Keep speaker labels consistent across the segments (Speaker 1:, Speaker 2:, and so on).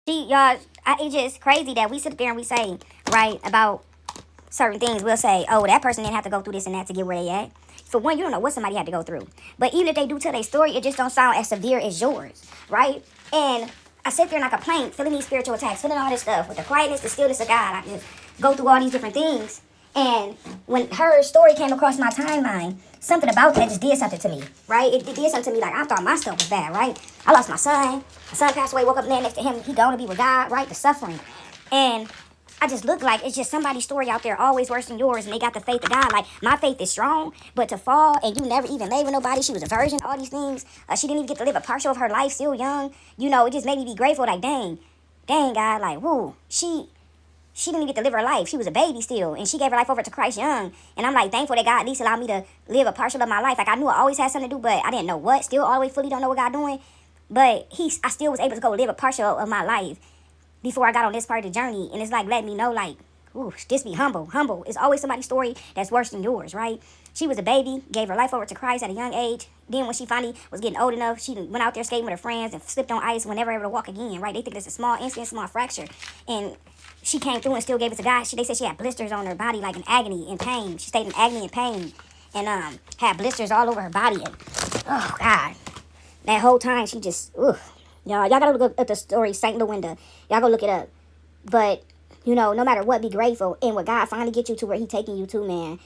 Speaker 1: Y'all, it's just crazy that we sit there and we say, right, about certain things. We'll say, oh, that person didn't have to go through this and that to get where they at. For one, you don't know what somebody had to go through. But even if they do tell their story, it just don't sound as severe as yours, right? And I sit there and I complain, feeling these spiritual attacks, feeling all this stuff with the quietness, the stillness of God. I just go through all these different things. And when her story came across my timeline, something about that just did something to me, right? It did something to me like I thought my stuff was bad, right? I lost my son. My son passed away, woke up laying next to him. He going to be with God, right? The suffering. And I just look like it's just somebody's story out there always worse than yours, and they got the faith of God. Like, my faith is strong, but to fall and you never even lay with nobody, she was a virgin, all these things. She didn't even get to live a partial of her life, still young. It just made me be grateful, like, dang, God, like, whoo, she didn't even get to live her life. She was a baby still, and she gave her life over to Christ young. And I'm like thankful that God at least allowed me to live a partial of my life. Like, I knew I always had something to do, but I didn't know what. Still always fully don't know what God doing. But I still was able to go live a partial of my life before I got on this part of the journey. And it's like letting me know, like, ooh, just be humble. Humble. It's always somebody's story that's worse than yours, right? She was a baby, gave her life over to Christ at a young age. Then when she finally was getting old enough, she went out there skating with her friends and slipped on ice and never able to walk again, right? They think it's a small incident, small fracture. And she came through and still gave it to God. They said she had blisters on her body, like in agony and pain. She stayed in agony and pain and had blisters all over her body. And, oh, God. That whole time, she just, ugh. Y'all gotta look at the story, St. Lucinda. Y'all go look it up. But, no matter what, be grateful. And when God finally get you to where he taking you to, man,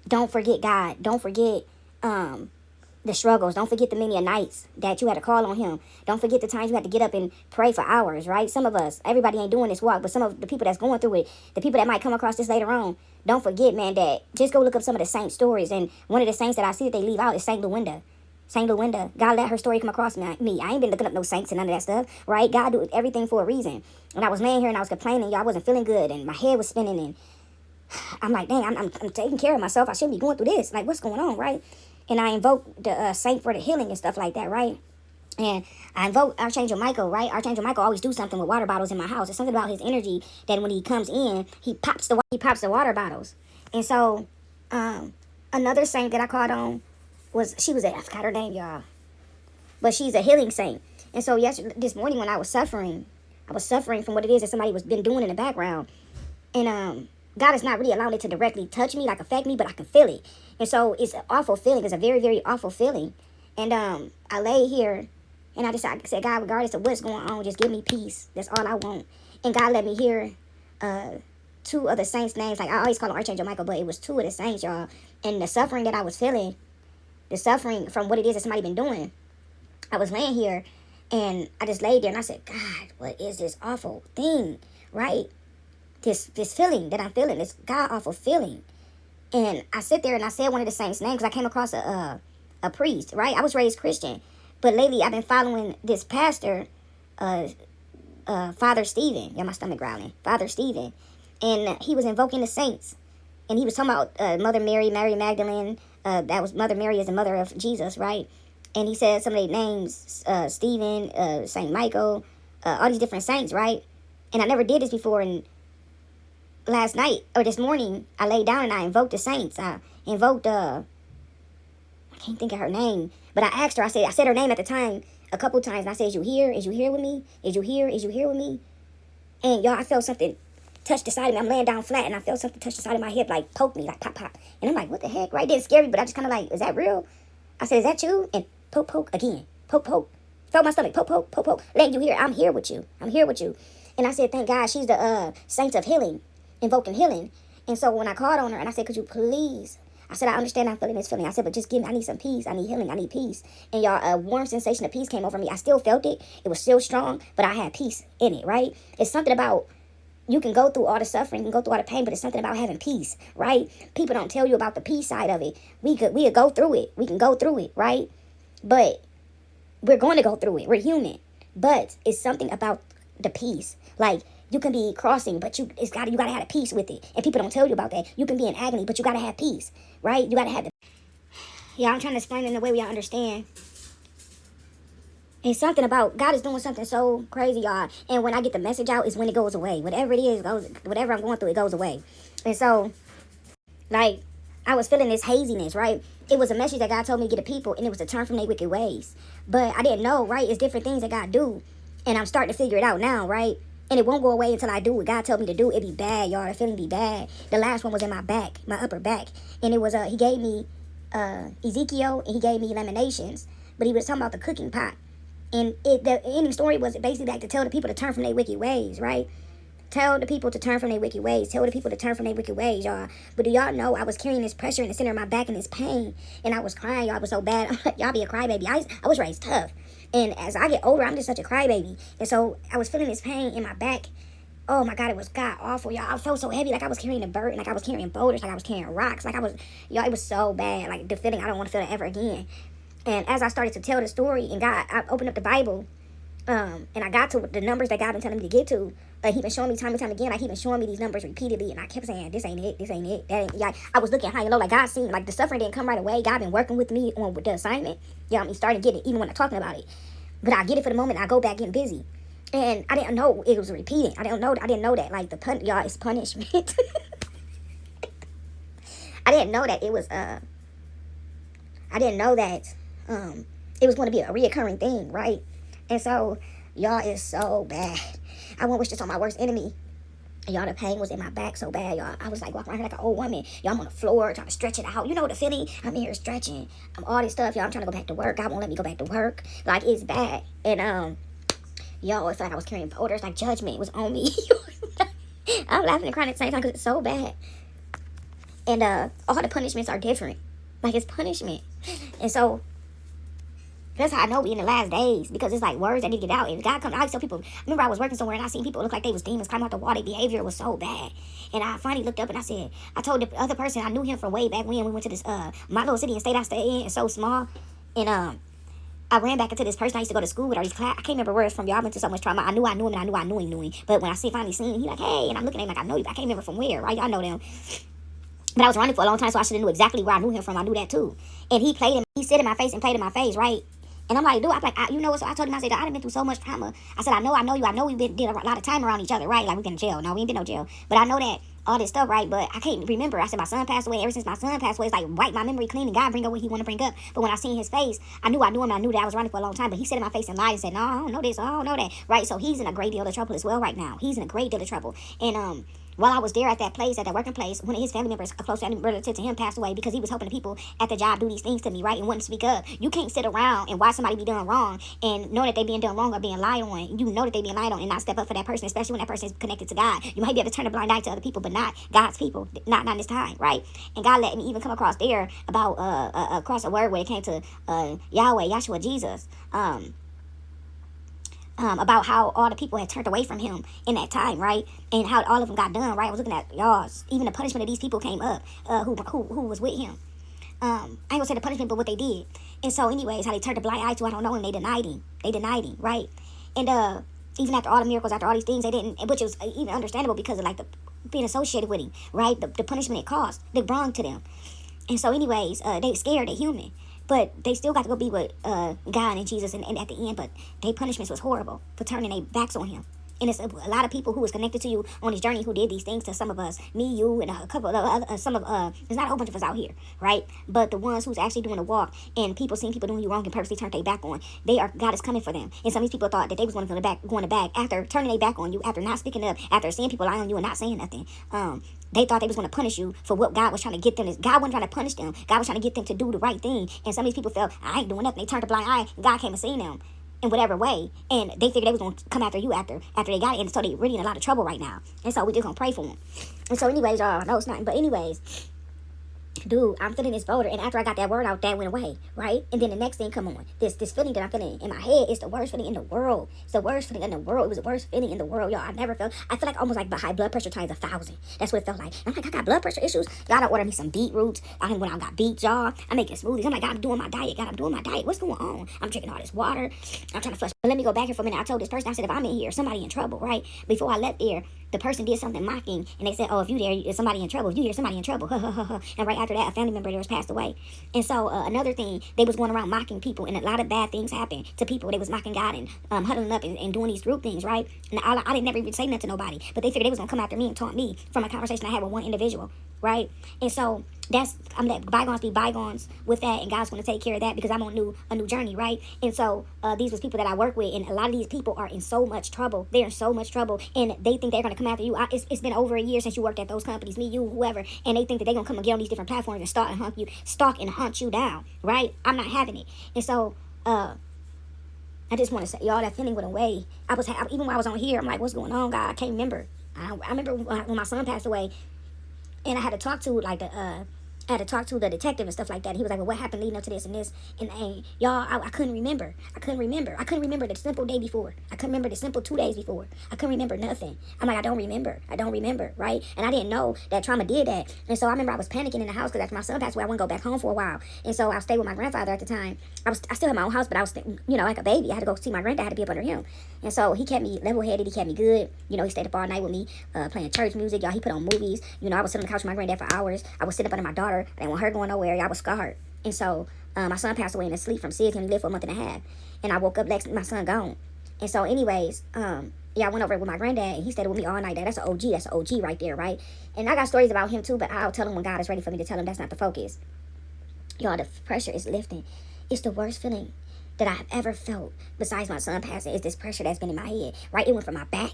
Speaker 1: don't forget God. Don't forget the struggles. Don't forget the many nights that you had to call on him. Don't forget the times you had to get up and pray for hours, right? Some of us, everybody ain't doing this walk, but some of the people that's going through it, the people that might come across this later on, don't forget, man, that just go look up some of the saint stories. And one of the saints that I see that they leave out is St. Lucinda. St. Lucinda, God let her story come across me. I ain't been looking up no saints and none of that stuff, right? God do everything for a reason. And I was laying here and I was complaining, y'all, I wasn't feeling good, and my head was spinning, and I'm like, dang, I'm taking care of myself. I shouldn't be going through this. Like, what's going on, right? And I invoke the saint for the healing and stuff like that, right? And I invoke Archangel Michael, right? Archangel Michael always do something with water bottles in my house. It's something about his energy that when he comes in, he pops the water bottles. And so, another saint that I called on I forgot her name, y'all, but she's a healing saint. And so this morning when I was suffering from what it is that somebody was been doing in the background, and God is not really allowing it to directly touch me, like affect me, but I can feel it. And so it's an awful feeling. It's a very, very awful feeling. And I lay here and I said, God, regardless of what's going on, just give me peace. That's all I want. And God let me hear two of the saints' names. Like, I always call them Archangel Michael, but it was two of the saints, y'all. And the suffering that I was feeling, the suffering from what it is that somebody been doing, I was laying here and I just laid there and I said, God, what is this awful thing, right? This feeling that I'm feeling, this God awful feeling. And I sit there and I said one of the saints' names because I came across a priest, right? I was raised Christian, but lately I've been following this pastor, Father Stephen. Yeah, my stomach growling. Father Stephen. And he was invoking the saints. And he was talking about Mother Mary, Mary Magdalene. That was Mother Mary is the mother of Jesus, right? And he said some of their names, Stephen, Saint Michael, all these different saints, right? And I never did this before. And last night or this morning, I laid down and I invoked the saints. I invoked I can't think of her name, but I asked her. I said her name at the time a couple times, and I said, "Is you here? Is you here with me? Is you here? Is you here with me?" And y'all, I felt something touch the side of me. I'm laying down flat, and I felt something touch the side of my hip, like poke me, like pop, pop. And I'm like, "What the heck?" Right? It didn't scare me, but I just kind of like, "Is that real?" I said, "Is that you?" And poke, poke again, poke, poke. Felt my stomach, poke, poke, poke, poke. Let you hear? I'm here with you. I'm here with you. And I said, "Thank God, she's the saint of healing." Invoking healing. And so when I called on her and I said, "Could you please?" I said, "I understand I'm feeling this feeling." I said, "But just give me, I need some peace. I need healing. I need peace." And y'all, a warm sensation of peace came over me. I still felt it. It was still strong, but I had peace in it, right? It's something about, you can go through all the suffering, you can go through all the pain, but it's something about having peace, right? People don't tell you about the peace side of it. We could go through it. We can go through it, right? But we're going to go through it. We're human. But it's something about the peace. Like, you can be crossing, but you gotta have a peace with it. And people don't tell you about that. You can be in agony, but you gotta have peace, right? You gotta have the... Yeah, I'm trying to explain it in a way we all understand. It's something about, God is doing something so crazy, y'all. And when I get the message out is when it goes away. Whatever it is, whatever I'm going through, it goes away. And so, like, I was feeling this haziness, right? It was a message that God told me to get to people, and it was to turn from their wicked ways. But I didn't know, right? It's different things that God do. And I'm starting to figure it out now, right? And it won't go away until I do what God told me to do. It be bad, y'all. The feeling be bad. The last one was in my back, my upper back. And it was, he gave me Ezekiel, and he gave me Lamentations. But he was talking about the cooking pot. And the ending story was basically like to tell the people to turn from their wicked ways, right? Tell the people to turn from their wicked ways. Tell the people to turn from their wicked ways, y'all. But do y'all know I was carrying this pressure in the center of my back and this pain. And I was crying, y'all. I was so bad. I'm like, y'all be a crybaby. I was raised tough. And as I get older, I'm just such a crybaby. And so I was feeling this pain in my back. Oh my God, it was God awful, y'all. I felt so heavy, like I was carrying a burden, like I was carrying boulders, like I was carrying rocks, like I was, y'all, it was so bad. Like the feeling, I don't want to feel that ever again. And as I started to tell the story, and God, I opened up the Bible, and I got to the numbers that God been telling me to get to. He been showing me time and time again. Like he been showing me these numbers repeatedly, and I kept saying, "This ain't it. This ain't it." That ain't. Yeah, I was looking high and low. Like God seen, like the suffering didn't come right away. God been working with me on with the assignment. You know what I mean? Starting to get it, even when I'm talking about it. But I get it for the moment. I go back getting busy, and I didn't know it was repeating. I didn't know that like y'all, it's punishment. I didn't know that it was I didn't know that it was going to be a reoccurring thing, right? And so, y'all, it's so bad. I won't wish this on my worst enemy. Y'all, the pain was in my back so bad, y'all. I was like walking around here like an old woman. Y'all, I'm on the floor trying to stretch it out. You know the feeling? I'm here stretching. I'm all this stuff, y'all. I'm trying to go back to work. God won't let me go back to work. Like, it's bad. And, y'all, it felt like I was carrying boulders. Like, judgment was on me. I'm laughing and crying at the same time because it's so bad. And, all the punishments are different. Like, it's punishment. And so, that's how I know we in the last days, because it's like words that need to get out. And God comes, I always tell people, I remember I was working somewhere and I seen people look like they was demons climbing out the wall. Their behavior was so bad. And I finally looked up and I said, I told the other person, I knew him from way back when we went to this, my little city and state I stayed in. It's so small. And, I ran back into this person I used to go to school with, or these class. I can't remember where it's from. Y'all went to so much trauma. I knew him, and I knew him. But when I finally seen him, he like, hey, and I'm looking at him like, I know you. I can't remember from where, right? Y'all know them. But I was running for a long time, so I should have knew exactly where I knew him from. I knew that too. And he said in my face and played in my face, right? And I'm like, dude, I'm like, you know what? So I told him, I said, I done been through so much trauma. I said, I know you. I know we did a lot of time around each other, right? Like, we been in jail. No, we ain't been no jail. But I know that all this stuff, right? But I can't remember. I said, my son passed away. Ever since my son passed away, it's like, wipe my memory clean, and God bring up what he want to bring up. But when I seen his face, I knew him. I knew that I was running for a long time. But he said in my face and lied and said, no, I don't know this. I don't know that. Right? So he's in a great deal of trouble as well right now. He's in a great deal of trouble. And, while I was there at that place, at that working place, one of his family members, a close family relative to him, passed away because he was helping the people at the job do these things to me, right? And wouldn't speak up. You can't sit around and watch somebody be done wrong and know that they being done wrong or being lied on. You know that they being lied on and not step up for that person, especially when that person is connected to God. You might be able to turn a blind eye to other people, but not God's people. Not in this time, right? And God let me even come across there about across a word where it came to Yahweh, Yahshua, Jesus. About how all the people had turned away from him in that time, right? And how all of them got done, right? I was looking at y'all. Even the punishment of these people came up. Who was with him? I ain't gonna say the punishment, but what they did. And so, anyways, how they turned a blind eye to, I don't know, and they denied him. Right? And even after all the miracles, after all these things, they didn't, which was even understandable because of like the being associated with him, right? The punishment it caused, they brought to them. And so, anyways, they scared, they human. But they still got to go be with God and Jesus and at the end. But their punishments was horrible for turning their backs on him. And it's a lot of people who was connected to you on this journey who did these things to some of us. Me, you, and a couple of other, there's not a whole bunch of us out here, right? But the ones who's actually doing the walk and people seeing people doing you wrong and purposely turned their back on, God is coming for them. And some of these people thought that they was going to go in the back after turning their back on you, after not speaking up, after seeing people lie on you and not saying nothing. They thought they was going to punish you for what God was trying to get them. God wasn't trying to punish them. God was trying to get them to do the right thing. And some of these people felt, I ain't doing nothing. They turned a blind eye. And God came and seen them in whatever way. And they figured they was going to come after you after they got it. And so they really in a lot of trouble right now. And so we just going to pray for them. And so anyways, y'all, no, it's nothing. But anyways, dude, I'm feeling this boulder, and after I got that word out, that went away, right? And then the next thing come on, this feeling that I'm feeling in my head is the worst feeling in the world. It's the worst feeling in the world. It was the worst feeling in the world, y'all. I feel like almost like high blood pressure times 1,000. That's what it felt like. I'm like, I got blood pressure issues. Y'all done order me some beetroots. I done went out and got beets, y'all. I'm making smoothies. I'm like, God, I'm doing my diet. What's going on? I'm drinking all this water. I'm trying to flush. But let me go back here for a minute. I told this person, I said, if I'm in here, somebody in trouble, right? Before I left there, the person did something mocking, and they said, oh, if you there, is somebody in trouble. If you here, somebody in trouble. And right after that, a family member there was passed away. And so another thing, they was going around mocking people, and a lot of bad things happened to people. They was mocking God and huddling up and doing these group things, right? And I didn't never even say nothing to nobody, but they figured they was going to come after me and taunt me from a conversation I had with one individual. right? And so I'm let bygones be bygones with that, and God's going to take care of that because I'm on a new journey, right? And so these was people that I work with, and a lot of these people are in so much trouble. They're in so much trouble, and they think they're going to come after you. It's been over a year since you worked at those companies, me, you, whoever, and they think that they're going to come and get on these different platforms and stalk and hunt you down, right? I'm not having it. And so I just want to say, y'all, that feeling went away. Even when I was on here, I'm like, what's going on, God? I can't remember. I remember when my son passed away, and I had to talk to the detective and stuff like that. And he was like, well, what happened leading up to this and this? And y'all, I couldn't remember. I couldn't remember the simple day before. I couldn't remember the simple 2 days before. I couldn't remember nothing. I'm like, I don't remember, right? And I didn't know that trauma did that. And so I remember I was panicking in the house because after my son passed away, I wouldn't go back home for a while. And so I stayed with my grandfather at the time. I still had my own house, but I was, like a baby. I had to go see my granddad. I had to be up under him. And so he kept me level-headed. He kept me good. He stayed up all night with me, playing church music. Y'all, he put on movies. I was sitting on the couch with my granddad for hours. I was sitting up under my daughter. I didn't want her going nowhere. Y'all was scarred. And so my son passed away in his sleep from SIDS, and he lived for a month and a half. And I woke up next, my son gone. And so anyways, I went over with my granddad, and he stayed with me all night. That's an OG. That's an OG right there, right? And I got stories about him too, but I'll tell him when God is ready for me to tell him. That's not the focus. Y'all, the pressure is lifting. It's the worst feeling that I've ever felt besides my son passing is this pressure that's been in my head, right? It went from my back.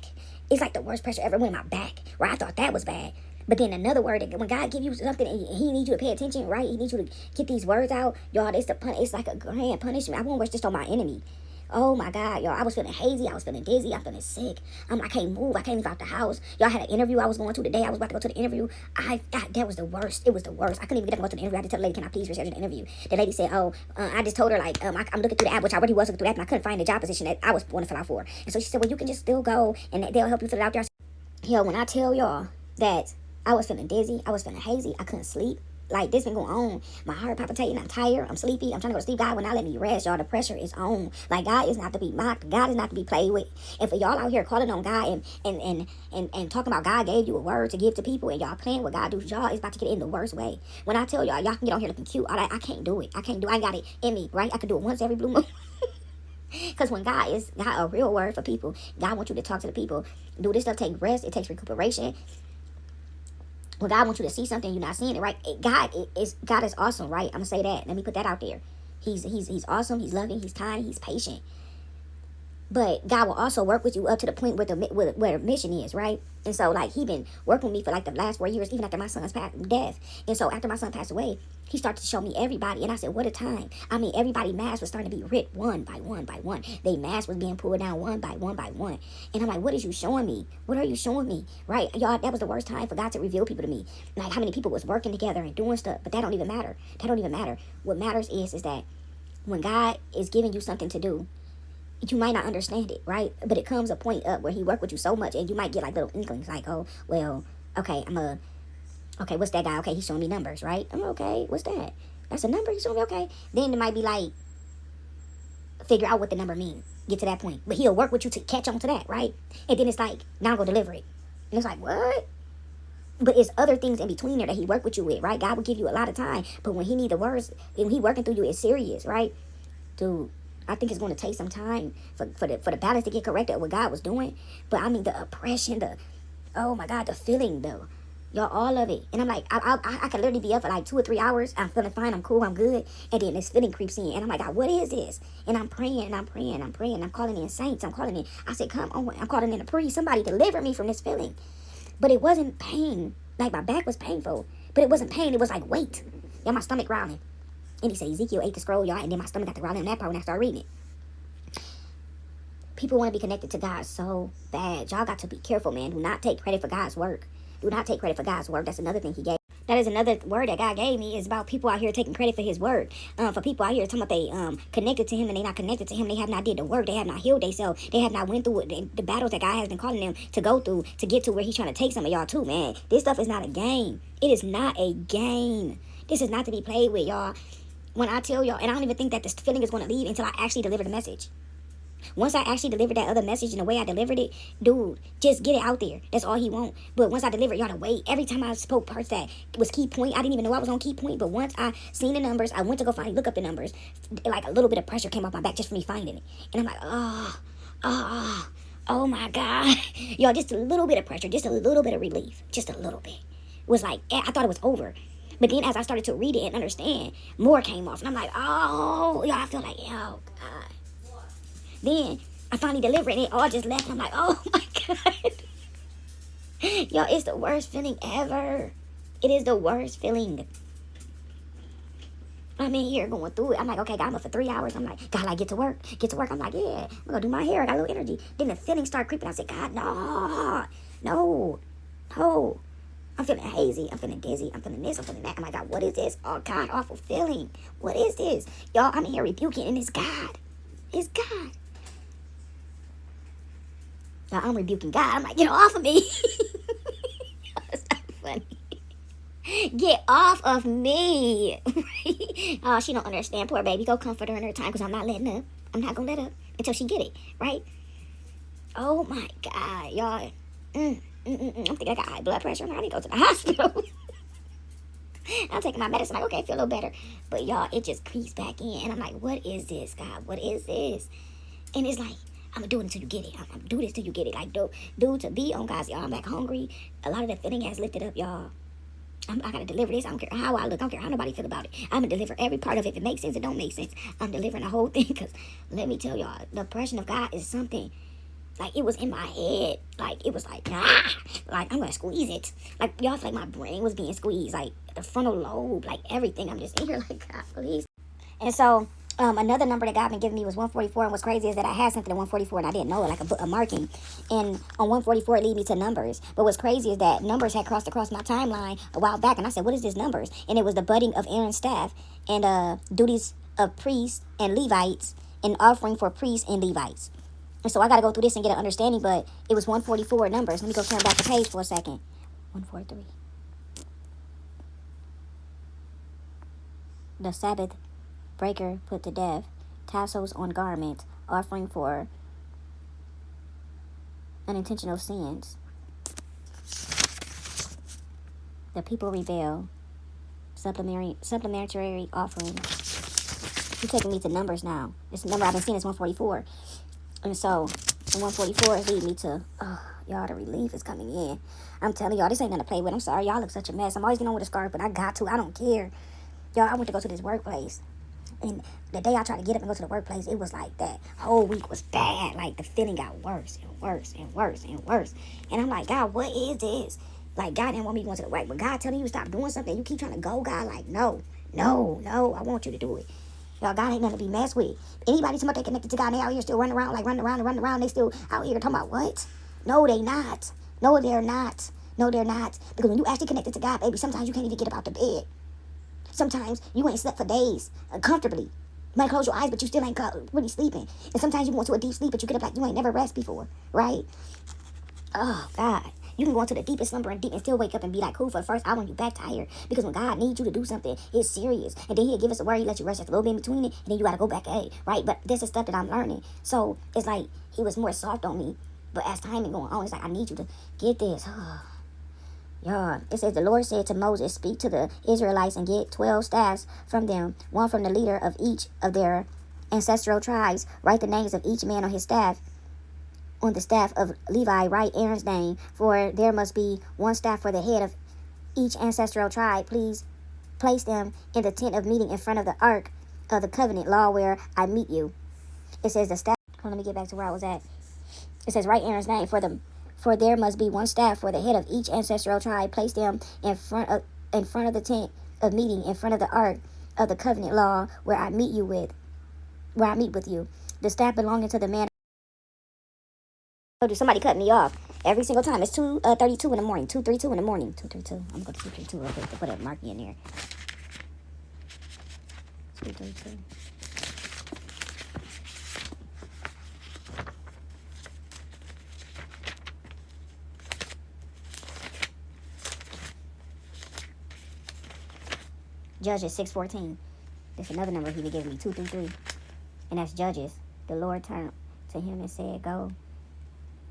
Speaker 1: It's like the worst pressure ever went in my back, right? I thought that was bad. But then another word, when God give you something and he needs you to pay attention, right? He needs you to get these words out. Y'all, it's like a grand punishment. I won't wish this on my enemy. Oh my God, y'all, I was feeling hazy. I was feeling dizzy. I'm feeling sick. I can't move. I can't leave out the house. Y'all had an interview I was going to today. I was about to go to the interview. That was the worst. It was the worst. I couldn't even get up and go to the interview. I had to tell the lady, can I please reschedule the interview? The lady said, I just told her, I'm looking through the app, which I already was looking through the app, and I couldn't find the job position that I was going to fill out for. And so she said, well, you can just still go, and they'll help you fill it out there. Yo, when I tell y'all that I was feeling dizzy, I was feeling hazy, I couldn't sleep. Like, this been going on. My heart palpitating. I'm tired. I'm sleepy. I'm trying to go to sleep. God will not let me rest, y'all. The pressure is on. Like, God is not to be mocked. God is not to be played with. And for y'all out here calling on God and talking about God gave you a word to give to people and y'all playing with God, y'all is about to get in the worst way. When I tell y'all can get on here looking cute, I can't do it. I got it in me, right? I can do it once every blue moon. Because when God is got a real word for people, God wants you to talk to the people. Do this stuff take rest. It takes recuperation. When God wants you to see something, you're not seeing it, right? God is awesome, right? I'm gonna say that. Let me put that out there. He's awesome. He's loving. He's kind. He's patient. But God will also work with you up to the point where the mission is, right? And so, he been working with me for the last 4 years, even after my son's death. And so after my son passed away, he started to show me everybody. And I said, what a time. I mean, everybody's mask was starting to be ripped one by one by one. Their mask was being pulled down one by one by one. And I'm like, what is you showing me? What are you showing me? Right? Y'all, that was the worst time for God to reveal people to me. Like how many people was working together and doing stuff. But that don't even matter. That don't even matter. What matters is that when God is giving you something to do, you might not understand it, right? But it comes a point up where he worked with you so much, and you might get little inklings, oh, well, okay, okay, what's that guy? Okay, he's showing me numbers, right? I'm okay, what's that? That's a number, he's showing me, okay. Then it might be figure out what the number means, get to that point. But he'll work with you to catch on to that, right? And then it's now I'm going to deliver it. And it's like, what? But it's other things in between there that he worked with you with, right? God will give you a lot of time, but when he need the words, when he working through you, it's serious, right? Dude, I think it's going to take some time for the balance to get corrected of what God was doing. But I mean, the oppression, oh my God, the feeling, y'all, all of it. And I'm like, I could literally be up for 2 or 3 hours. I'm feeling fine. I'm cool. I'm good. And then this feeling creeps in. And I'm like, God, what is this? And I'm praying and I'm praying. I'm praying. I'm calling in saints. I said, come on. I'm calling in a priest. Somebody deliver me from this feeling. But it wasn't pain. My back was painful. But it wasn't pain. It was weight. Yeah, my stomach growling. And he said, Ezekiel ate the scroll, y'all, and then my stomach got to growling in that part when I started reading it. People want to be connected to God so bad. Y'all got to be careful, man. Do not take credit for God's work. Do not take credit for God's work. That's another thing he gave. That is another word that God gave me, is about people out here taking credit for his word. For people out here talking about they connected to him and they not connected to him. They have not did the work. They have not healed themselves. They have not went through the battles that God has been calling them to go through to get to where he's trying to take some of y'all too, man. This stuff is not a game. It is not a game. This is not to be played with, y'all. When I tell y'all, and I don't even think that this feeling is going to leave until I actually deliver the message. Once I actually delivered that other message in the way I delivered it, dude, just get it out there. That's all he want. But once I delivered, y'all to wait. Every time I spoke parts that was key point, I didn't even know I was on key point. But once I seen the numbers, I went to go look up the numbers. A little bit of pressure came off my back just for me finding it. And I'm like, oh my God. Y'all, just a little bit of pressure, just a little bit of relief. Just a little bit. was like, I thought it was over. But then as I started to read it and understand, more came off. And I'm like, oh, y'all, I feel like, oh, God. Then I finally delivered it. And it all just left. And I'm like, oh, my God. Y'all, it's the worst feeling ever. It is the worst feeling. I'm in here going through it. I'm like, okay, God, I'm up for 3 hours. I'm like, God, like, get to work. Get to work. I'm like, yeah, I'm going to do my hair. I got a little energy. Then the feelings start creeping. I said, God, no. I'm feeling hazy. I'm feeling dizzy. I'm feeling this. I'm feeling that. I'm like, God, what is this? Oh, God, awful feeling. What is this? Y'all, I'm in here rebuking, and it's God. It's God. Now, I'm rebuking God. I'm like, get off of me. It's not funny. Get off of me. Oh, she don't understand. Poor baby. Go comfort her in her time, because I'm not letting up. I'm not going to let up until she get it, right? Oh, my God, y'all. I'm thinking I got high blood pressure. I need to go to the hospital. I'm taking my medicine. Like, okay, I feel a little better. But, y'all, it just creeps back in. And I'm like, what is this, God? What is this? And it's like, I'm going to do it until you get it. I'm going to do this till you get it. Like, dude, to be on God's, y'all, I'm back hungry. A lot of that feeling has lifted up, y'all. I got to deliver this. I don't care how I look. I don't care how nobody feel about it. I'm going to deliver every part of it. If it makes sense, it don't make sense. I'm delivering the whole thing. Because let me tell y'all, the oppression of God is something. Like, it was in my head. Like, it was like, like, I'm going to squeeze it. Like, y'all feel like my brain was being squeezed. Like, the frontal lobe, like, everything. I'm just in here like, God, please. And so, another number that God been giving me was 144. And what's crazy is that I had something at 144 and I didn't know it, like a marking. And on 144, it lead me to numbers. But what's crazy is that numbers had crossed across my timeline a while back. And I said, what is this numbers? And it was the budding of Aaron's staff and duties of priests and Levites and offering for priests and Levites. And so I got to go through this and get an understanding, but it was 144 numbers. Let me go turn back the page for a second. 143. The Sabbath breaker put to death, tassels on garments, offering for unintentional sins. The people rebel, supplementary offering. You're taking me to numbers now. This number I've been seeing is 144. And so, in 144 is leading me to, y'all, the relief is coming in. I'm telling y'all, this ain't nothing to play with. I'm sorry, y'all look such a mess. I'm always getting on with a scarf, but I got to. I don't care. Y'all, I went to go to this workplace. And the day I tried to get up and go to the workplace, it was like that whole week was bad. Like, the feeling got worse and worse and worse and worse. And I'm like, God, what is this? Like, God didn't want me going to the work. But God telling you to stop doing something. You keep trying to go, God, like, no, I want you to do it. Y'all, God ain't nothing to be messed with. Anybody talking about they connected to God, they out here still running around, like running around. They still out here talking about what? No, they not. No, they're not. No, they're not. Because when you actually connected to God, baby, sometimes you can't even get up out the bed. Sometimes you ain't slept for days comfortably. You might close your eyes, but you still ain't really sleeping. And sometimes you go into a deep sleep, but you get up like you ain't never rest before, right? Oh, God. You can go into the deepest slumber and still wake up and be like, cool, for the first hour, you back tired. Because when God needs you to do something, it's serious. And then he'll give us a word, he let you rest just a little bit in between it, and then you got to go back, right? But this is stuff that I'm learning. So it's like he was more soft on me. But as time is going on, it's like, I need you to get this. Y'all, it says, the Lord said to Moses, speak to the Israelites and get 12 staffs from them, one from the leader of each of their ancestral tribes. Write the names of each man on his staff. On the staff of Levi, write Aaron's name, for there must be one staff for the head of each ancestral tribe. Please place them in the tent of meeting in front of the ark of the covenant law where I meet you. It says the staff. Let me get back to where I was at. It says write Aaron's name, for there must be one staff for the head of each ancestral tribe. Place them in front of the tent of meeting in front of the ark of the covenant law where I meet with you. The staff belonging to the man. Somebody cut me off every single time. It's 2:32 in the morning. 2:32 in the morning. 2:32. I'm going to 2:32 real quick to put a marking in there. 2:32. Judges 6:14. There's another number he would give me, 233. And that's Judges. The Lord turned to him and said, go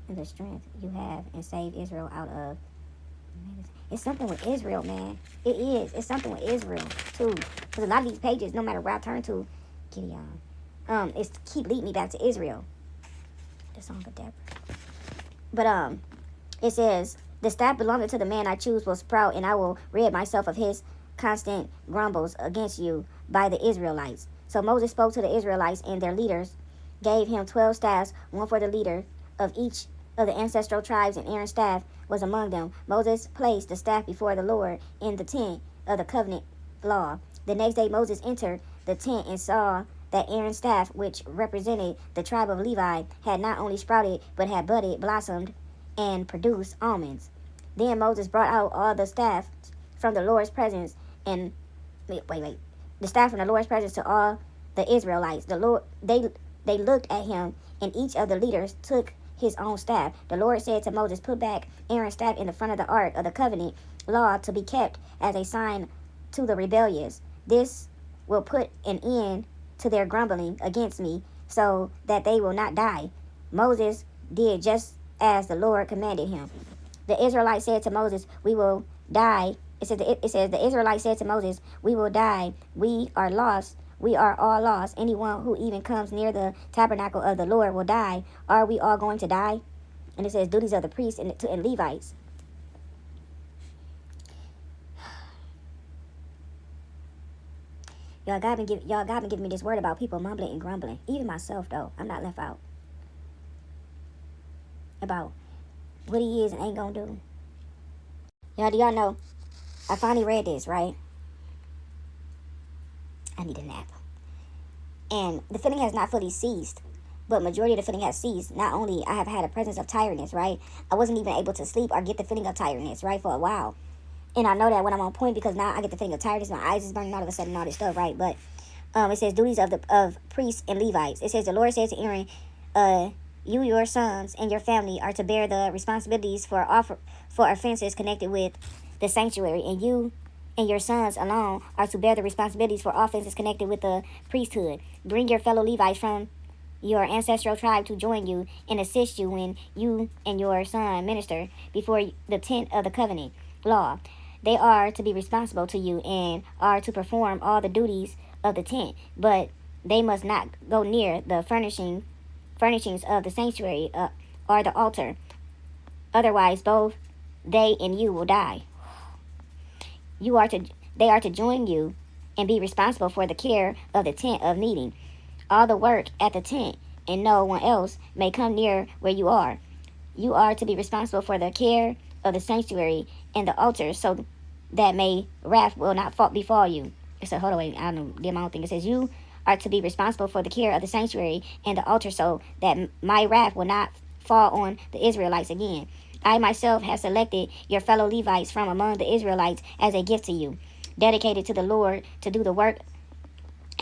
Speaker 1: in the strength you have and save Israel out of. It's something with Israel, man. It is. It's something with Israel, too. Because a lot of these pages, no matter where I turn to, Gideon, it's keep leading me back to Israel. The song of Deborah. But, it says, The staff belonging to the man I choose will sprout, and I will rid myself of his constant grumbles against you by the Israelites. So Moses spoke to the Israelites, and their leaders gave him 12 staffs, one for the leader of each of the ancestral tribes, and Aaron's staff was among them. Moses placed the staff before the Lord in the tent of the covenant law. The next day Moses entered the tent and saw that Aaron's staff, which represented the tribe of Levi, had not only sprouted, but had budded, blossomed, and produced almonds. Then Moses brought out all the staff from the Lord's presence, and the staff from the Lord's presence to all the Israelites. They looked at him, and each of the leaders took his own staff. The Lord said to Moses, "Put back Aaron's staff in the front of the ark of the covenant law to be kept as a sign to the rebellious. This will put an end to their grumbling against me, so that they will not die." Moses did just as the Lord commanded him. The Israelites said to Moses, "We will die." It says the Israelites said to Moses, "We will die. We are lost. We are all lost. Anyone who even comes near the tabernacle of the Lord will die. Are we all going to die?" And it says duties of the priests and Levites. Y'all God been giving me this word about people mumbling and grumbling. Even myself, though, I'm not left out. About what he is and ain't gonna do. Do y'all know? I finally read this, right? I need a nap. And the feeling has not fully ceased, but majority of the feeling has ceased. Not only I have had a presence of tiredness, right? I wasn't even able to sleep or get the feeling of tiredness, right, for a while. And I know that when I'm on point, because now I get the feeling of tiredness, my eyes is burning all of a sudden, all this stuff, right? But it says duties of priests and Levites. It says the Lord says to Aaron, you, your sons, and your family are to bear the responsibilities for offenses connected with the sanctuary, and you and your sons alone are to bear the responsibilities for offenses connected with the priesthood. Bring your fellow Levites from your ancestral tribe to join you and assist you when you and your son minister before the tent of the covenant law. They are to be responsible to you and are to perform all the duties of the tent, but they must not go near the furnishings of the sanctuary or the altar. Otherwise, both they and you will die. They are to join you and be responsible for the care of the tent of meeting, all the work at the tent, and no one else may come near where you are. You are to be responsible for the care of the sanctuary and the altar, so that may wrath will not befall you. It said, hold on, wait, I don't get my own thing. It says, you are to be responsible for the care of the sanctuary and the altar, so that my wrath will not fall on the Israelites again. I myself have selected your fellow Levites from among the Israelites as a gift to you, dedicated to the Lord to do the work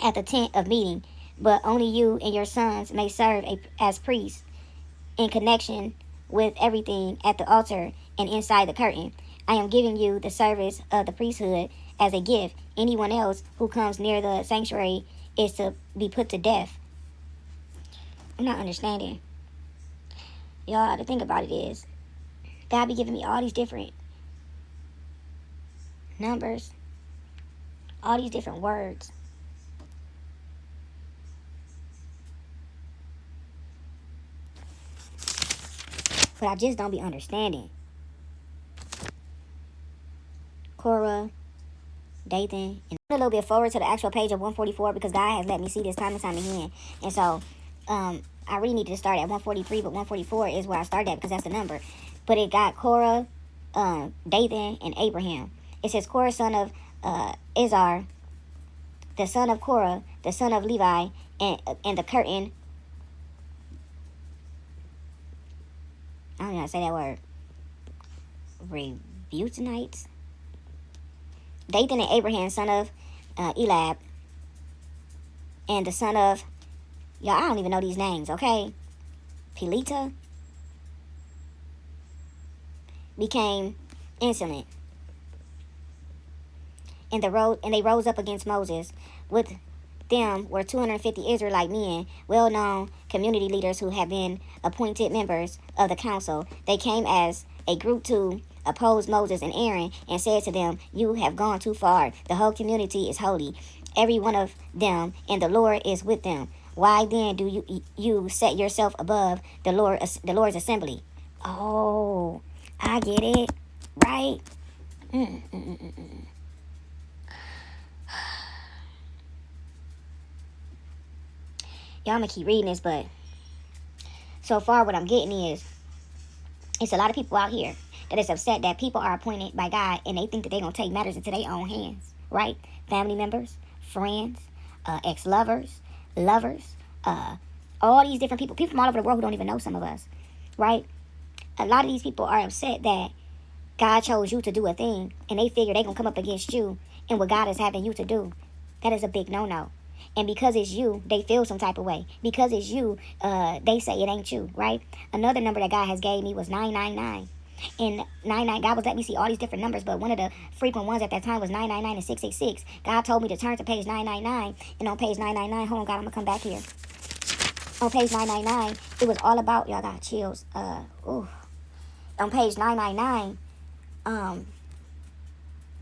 Speaker 1: at the tent of meeting. But only you and your sons may serve as priests in connection with everything at the altar and inside the curtain. I am giving you the service of the priesthood as a gift. Anyone else who comes near the sanctuary is to be put to death. I'm not understanding. Y'all, the thing about it is, God be giving me all these different numbers, all these different words. But I just don't be understanding. Korah, Dathan, and a little bit forward to the actual page of 144 because God has let me see this time and time again. And so I really needed to start at 143, but 144 is where I started at because that's the number. But it got Korah, Dathan, and Abraham. It says Korah, son of Izhar, the son of Korah, the son of Levi, and the curtain. I don't know how to say that word. Rebutanites. Dathan and Abraham, son of Elab, and the son of, y'all, I don't even know these names, okay? Pelita, became insolent. And they rose up against Moses. With them were 250 Israelite men, well-known community leaders who had been appointed members of the council. They came as a group to oppose Moses and Aaron and said to them, "You have gone too far. The whole community is holy, every one of them, and the Lord is with them. Why then do you set yourself above the Lord's assembly?" Oh, I I get it. Right? Y'all, I'm going to keep reading this, but so far what I'm getting is it's a lot of people out here that is upset that people are appointed by God and they think that they're going to take matters into their own hands, right? Family members, friends, ex-lovers, lovers, all these different people from all over the world who don't even know some of us, right? A lot of these people are upset that God chose you to do a thing and they figure they're going to come up against you and what God is having you to do. That is a big no-no. And because it's you, they feel some type of way. Because it's you, they say it ain't you, right? Another number that God has gave me was 999. And 99, God was letting me see all these different numbers, but one of the frequent ones at that time was 999 and 666. God told me to turn to page 999, and on page 999, hold on, God, I'm going to come back here. On page 999, it was all about, y'all got chills. On page 999,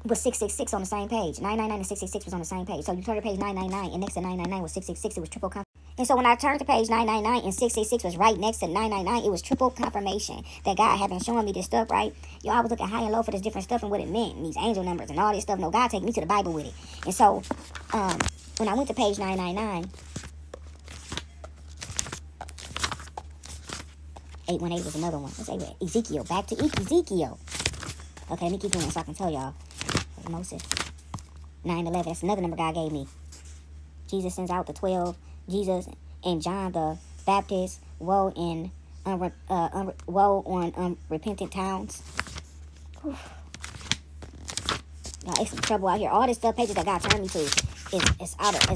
Speaker 1: was 666 on the same page. 999 and 666 was on the same page. So you turn to page 999 and next to 999 was 666. It was triple confirmation. And so when I turned to page 999 and 666 was right next to 999, it was triple confirmation that God had been showing me this stuff, right? Yo, I was looking high and low for this different stuff and what it meant and these angel numbers and all this stuff. No, God taking me to the Bible with it. And so when I went to page 999, 818 was another one. Let's say Ezekiel. Back to Ezekiel. Okay, let me keep going so I can tell y'all. Moses. 911. That's another number God gave me. Jesus sends out the 12. Jesus and John the Baptist. Woe on unrepentant towns. Whew. Y'all, it's some trouble out here. All this stuff pages that God turned me to is out of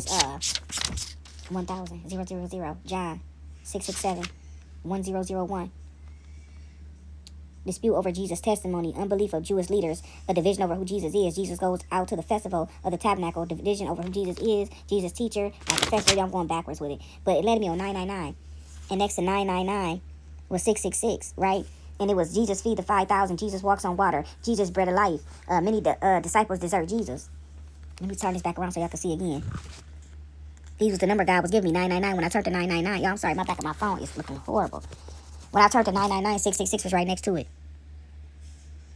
Speaker 1: 1000 000 John 667 1001. Dispute over Jesus' testimony, unbelief of Jewish leaders, a division over who Jesus is. Jesus goes out to the festival of the tabernacle, division over who Jesus is, Jesus' teacher. Like the festival, I'm going backwards with it. But it led me on 999. And next to 999 was 666, right? And it was Jesus feed the 5,000. Jesus walks on water. Jesus bread of life. Many disciples desert Jesus. Let me turn this back around so y'all can see again. These was the number God was giving me, 999. When I turned to 999, y'all, I'm sorry, my back of my phone is looking horrible. When I turned to 999, 666 was right next to it.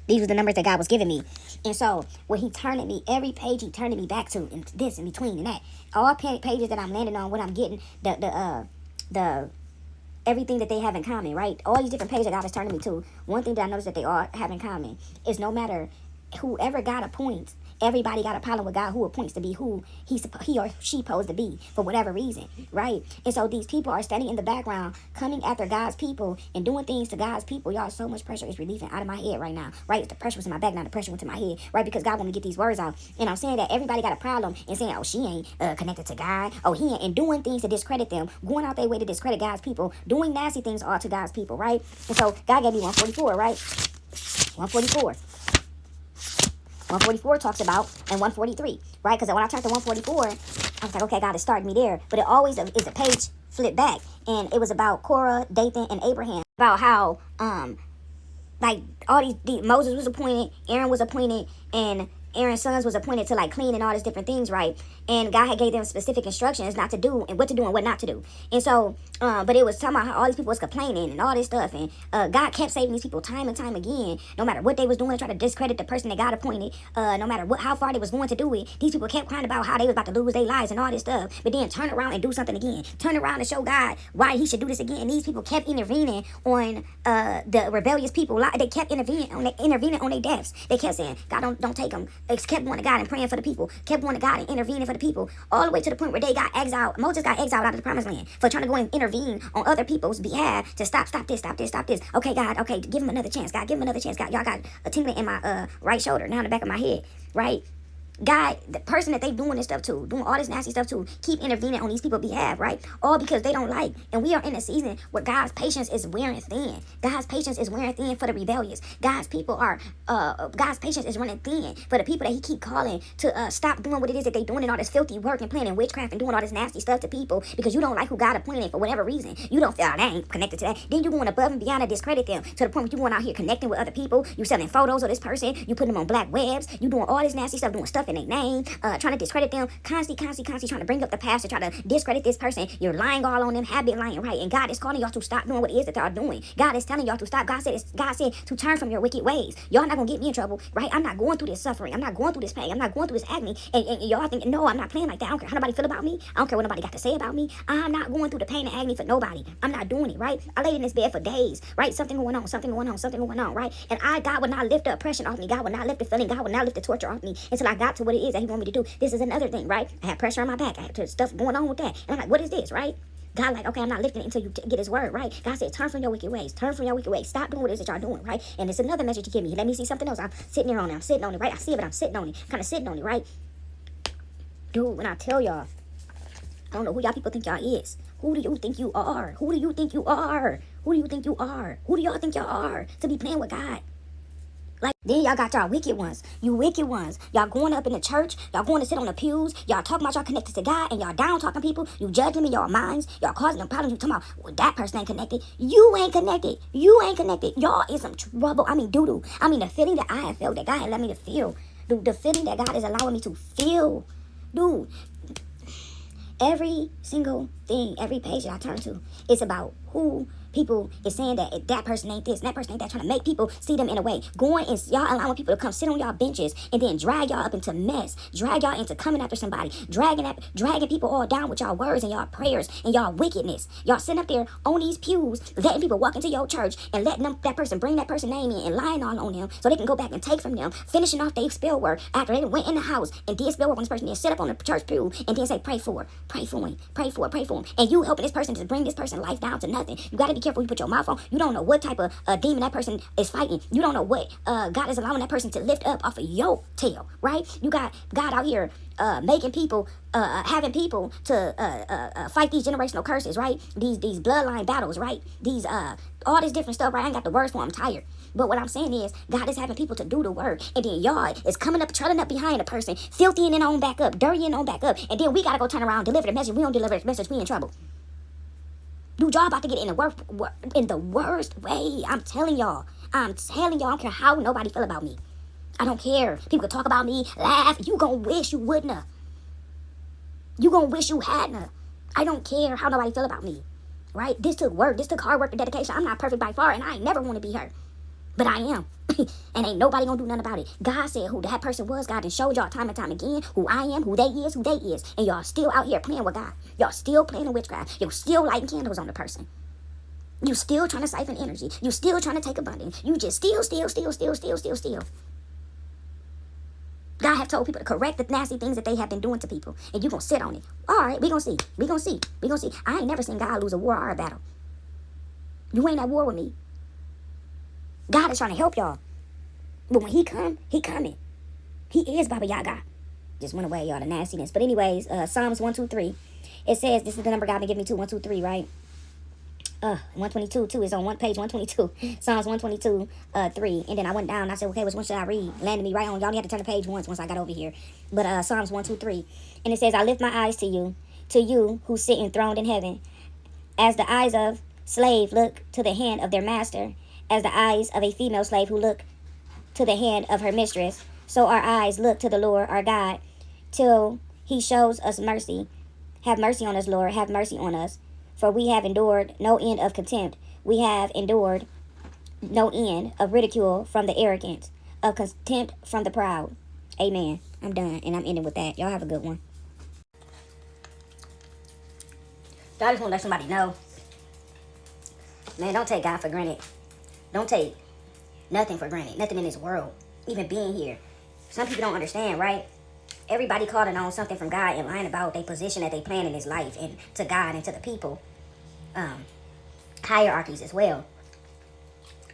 Speaker 1: These were the numbers that God was giving me. And so, when he turned me, every page he turned me back to, and this, in between, and that. All pages that I'm landing on, what I'm getting, the everything that they have in common, right? All these different pages that God is turning me to, one thing that I noticed that they all have in common is no matter whoever God appoints, everybody got a problem with God who appoints to be who he or she supposed to be for whatever reason, right? And so these people are standing in the background, coming after God's people and doing things to God's people. Y'all, so much pressure is relieving out of my head right now, right? The pressure was in my back, now the pressure went to my head, right? Because God want me to get these words out. And I'm saying that everybody got a problem and saying, oh, she ain't connected to God. Oh, he ain't. And doing things to discredit them, going out their way to discredit God's people, doing nasty things all to God's people, right? And so God gave me 144, right? 144. 144 talks about, and 143, right? Because when I turned to 144, I was like, okay, God is starting me there. But it always is a page flip back. And it was about Korah, Dathan, and Abraham. About how, like, all these Moses was appointed, Aaron was appointed, and Aaron's sons was appointed to like clean and all these different things, right? And God had gave them specific instructions not to do and what to do and what not to do. And so, but it was talking about how all these people was complaining and all this stuff. And God kept saving these people time and time again, no matter what they was doing to try to discredit the person that God appointed, no matter how far they was going to do it. These people kept crying about how they was about to lose their lives and all this stuff. But then turn around and do something again. Turn around and show God why he should do this again. And these people kept intervening on the rebellious people. They kept intervening on their deaths. They kept saying, God, don't take them. They kept going to God and praying for the people. Kept going to God and intervening for the people. All the way to the point where they got exiled. Moses got exiled out of the promised land for trying to go and intervene on other people's behalf to stop this. Okay, God, okay, give him another chance. God, give him another chance. God, y'all got a tingling in my right shoulder, now in the back of my head, right? God, the person that they doing this stuff to, doing all this nasty stuff to, keep intervening on these people's behalf, right? All because they don't like. And we are in a season where God's patience is wearing thin. God's patience is wearing thin for the rebellious. God's patience is running thin for the people that he keep calling to stop doing what it is that they doing and all this filthy work and planning witchcraft and doing all this nasty stuff to people because you don't like who God appointed for whatever reason. You don't feel, they ain't connected to that. Then you going above and beyond to discredit them to the point where you going out here connecting with other people. You selling photos of this person. You putting them on black webs. You doing all this nasty stuff, doing stuff stuff in their name, trying to discredit them, constantly trying to bring up the past to try to discredit this person. You're lying all on them, have been lying, right? And God is calling y'all to stop doing what it is that y'all doing. God is telling y'all to stop. God said to turn from your wicked ways. Y'all not gonna get me in trouble, right? I'm not going through this suffering. I'm not going through this pain. I'm not going through this agony. And y'all think, no, I'm not playing like that. I don't care how nobody feel about me. I don't care what nobody got to say about me. I'm not going through the pain and agony for nobody. I'm not doing it, right? I laid in this bed for days, right? Something going on, right? And God would not lift the oppression off me. God would not lift the feeling. God would not lift the torture off me until I got to what it is that he wanted me to do. This is another thing, right? I had pressure on my back. I had stuff going on with that. And I'm like, what is this, right? God like, okay, I'm not lifting it until you get his word, right? God said, turn from your wicked ways. Turn from your wicked ways. Stop doing what it is that y'all doing, right? And it's another message to give me. Let me see something else. I'm sitting there on it. I'm sitting on it, right? I see it, but I'm sitting on it. Kind of sitting on it, right? Dude, when I tell y'all, I don't know who y'all people think y'all is. Who do you think you are? Who do you think you are? Who do you think you are? Who do y'all think y'all are to be playing with God? Like, then y'all got y'all wicked ones. You wicked ones. Y'all going up in the church. Y'all going to sit on the pews. Y'all talking about y'all connected to God. And y'all down talking people. You judging them in your minds. Y'all causing them problems. You talking about, well, that person ain't connected. You ain't connected. You ain't connected. Y'all in some trouble. I mean, doo-doo. I mean, the feeling that I have felt, that God had let me to feel. Dude, the feeling that God is allowing me to feel. Dude, every single thing, every page that I turn to, it's about who people is saying that that person ain't this and that person ain't that, trying to make people see them in a way. Going and y'all allowing people to come sit on y'all benches and then drag y'all up into mess, drag y'all into coming after somebody, dragging people all down with y'all words and y'all prayers and y'all wickedness. Y'all sitting up there on these pews, letting people walk into your church and letting that person bring that person name in and lying all on them so they can go back and take from them, finishing off their spell work after they went in the house and did spell work on this person, then sit up on the church pew and then say, pray for him. And you helping this person to bring this person life down to nothing. You got to be careful you put your mouth on. You don't know what type of demon that person is fighting. You don't know what God is allowing that person to lift up off of your tail, right? You got God out here making people, having people to fight these generational curses, right? These bloodline battles, right? These all this different stuff, right? I ain't got the words for it. I'm tired. But what I'm saying is, God is having people to do the work, and then y'all is coming up, trotting up behind a person, filthying and on back up, dirtying on back up, and then we gotta go turn around, deliver the message. We don't deliver the message, we in trouble. Dude, y'all about to get in the worst way. I'm telling y'all. I don't care how nobody feel about me. I don't care. People can talk about me, laugh. You gonna wish you wouldn't have. You gonna wish you hadn't have. I don't care how nobody feel about me. Right? This took work. This took hard work and dedication. I'm not perfect by far, and I ain't never want to be her. But I am. And ain't nobody gonna do nothing about it. God said who that person was. God done showed y'all time and time again who I am, who they is. And y'all still out here playing with God. Y'all still playing in witchcraft. You're still lighting candles on the person. You still trying to siphon energy. You still trying to take abundance. You just still. God have told people to correct the nasty things that they have been doing to people. And you gonna sit on it. All right, we gonna see. I ain't never seen God lose a war or a battle. You ain't at war with me. God is trying to help y'all. But when he come, he coming. He is Baba Yaga. Just went away, y'all, the nastiness. But anyways, Psalms 123. It says, this is the number God been giving me to, 123, right? 122, 2 is on page 122. Psalms 122, 3. And then I went down and I said, okay, which one should I read? Landed me right on. Y'all only had to turn the page once I got over here. But Psalms 123. And it says, I lift my eyes to you who sit enthroned in heaven. As the eyes of slave look to the hand of their master, as the eyes of a female slave who look to the hand of her mistress, so our eyes look to the Lord our God, till he shows us mercy. Have mercy on us, Lord, have mercy on us. For we have endured no end of contempt. We have endured no end of ridicule from the arrogant, of contempt from the proud. Amen. I'm done, and I'm ending with that. Y'all have a good one. I just want to let somebody know, man, don't take God for granted. Don't take nothing for granted. Nothing in this world. Even being here. Some people don't understand, right? Everybody calling on something from God and lying about their position that they plan in this life and to God and to the people. Hierarchies as well.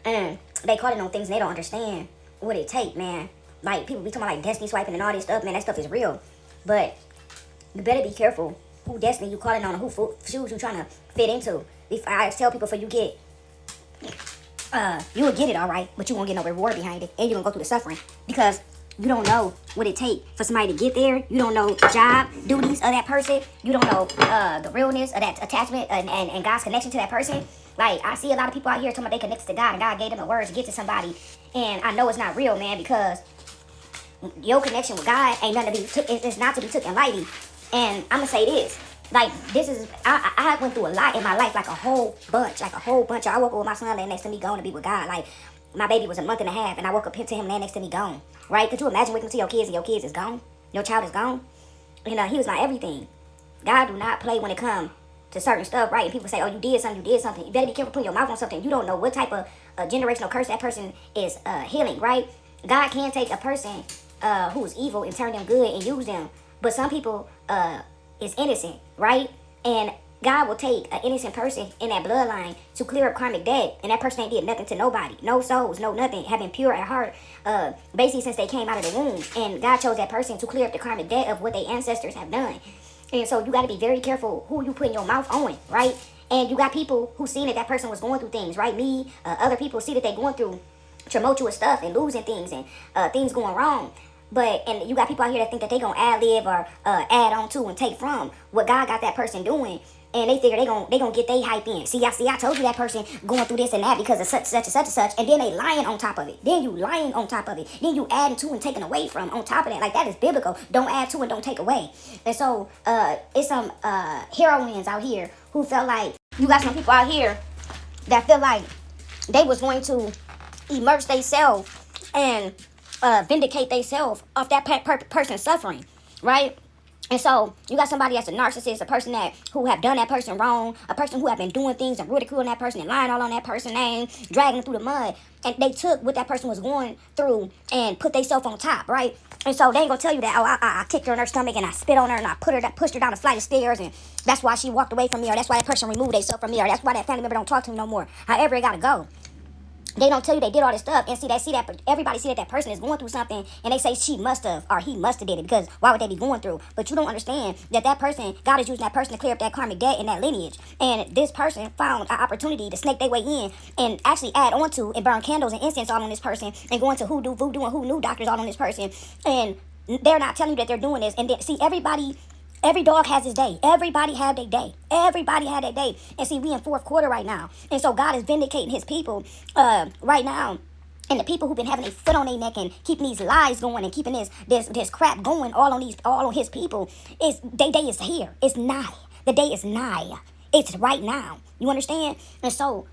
Speaker 1: And they calling on things and they don't understand what it take, man. Like, people be talking about like destiny swiping and all this stuff, man. That stuff is real. But you better be careful who destiny you calling on and who shoes you trying to fit into. I tell people, for you get... you will get it all right, but you won't get no reward behind it, and you're gonna go through the suffering because you don't know what it takes for somebody to get there. You don't know the job duties of that person. You don't know the realness of that attachment and God's connection to that person. Like, I see a lot of people out here talking about they connected to God and God gave them a word to get to somebody, and I know it's not real, man, because your connection with God ain't nothing to be took. It's not to be taken lightly. And I'm gonna say this. Like, this is, I went through a lot in my life, like a whole bunch. I woke up with my son laying next to me going to be with God. Like, my baby was a month and a half, and I woke up to him laying next to me gone. Right? Could you imagine waking up to your kids and your kids is gone? Your child is gone? You know, he was my everything. God do not play when it comes to certain stuff, right? And people say, oh, you did something. You better be careful putting your mouth on something. You don't know what type of generational curse that person is healing, right? God can take a person who's evil and turn them good and use them. But some people is innocent, right? And God will take an innocent person in that bloodline to clear up karmic debt, and that person ain't did nothing to nobody, no souls, no nothing, have been pure at heart, basically since they came out of the womb. And God chose that person to clear up the karmic debt of what their ancestors have done. And so you got to be very careful who you put in your mouth on, right? And you got people who seen that person was going through things, right? Me, other people see that they going through tumultuous stuff and losing things and things going wrong. And you got people out here that think that they gonna ad-lib or add on to and take from what God got that person doing. And they figure they gonna get they hype in. See, I told you that person going through this and that because of such and such. And then they lying on top of it. Then you lying on top of it. Then you adding to and taking away from on top of that. Like, that is biblical. Don't add to and don't take away. And so it's some heroines out here who felt like, you got some people out here that feel like they was going to immerse themselves and vindicate themselves off that person's suffering, right? And so you got somebody that's a narcissist, a person who have done that person wrong, a person who have been doing things and ridiculing that person and lying all on that person's name, dragging them through the mud, and they took what that person was going through and put themselves on top, right? And so they ain't gonna tell you that, oh, I kicked her in her stomach and I spit on her and I pushed her down a flight of stairs and that's why she walked away from me, or that's why that person removed themselves from me, or that's why that family member don't talk to me no more. However it gotta go. They don't tell you they did all this stuff and see that everybody see that person is going through something and they say she must have or he must have did it, because why would they be going through? But you don't understand that person, God is using that person to clear up that karmic debt in that lineage. And this person found an opportunity to snake their way in and actually add on to and burn candles and incense all on this person and go into hoodoo, voodoo, and hoodoo doctors all on this person. And they're not telling you that they're doing this. And then see, every dog has his day. Everybody had their day. Everybody had their day. And see, we in fourth quarter right now. And so God is vindicating his people right now. And the people who've been having their foot on their neck and keeping these lies going and keeping this crap going all on his people, their day is here. It's nigh. The day is nigh. It's right now. You understand? And so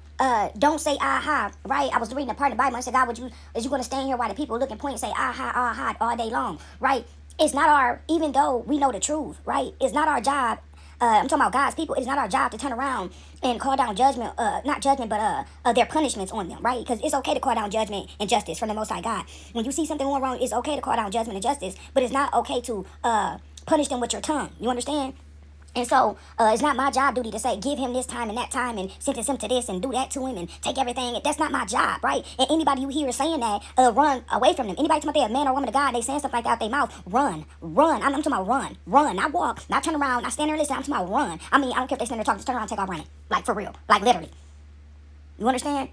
Speaker 1: don't say aha, right? I was reading a part of the Bible and I said, God, is you going to stand here while the people look and point and say aha all day long, right? It's not even though we know the truth, right? It's not our job. I'm talking about God's people. It's not our job to turn around and call down judgment, not judgment, but their punishments on them, right? Because it's okay to call down judgment and justice from the Most High God. When you see something going wrong, it's okay to call down judgment and justice, but it's not okay to punish them with your tongue. You understand? And so it's not my job duty to say, give him this time and that time and sentence him to this and do that to him and take everything. That's not my job, right? And anybody you hear saying that, run away from them. Anybody talking about they a man or woman of God, they saying stuff like that out their mouth, run. I'm talking about run. Not walk, not turn around, not stand there and listen. I'm talking about run. I mean, I don't care if they stand there talking, just turn around and take off running. Like, for real. Like, literally. You understand?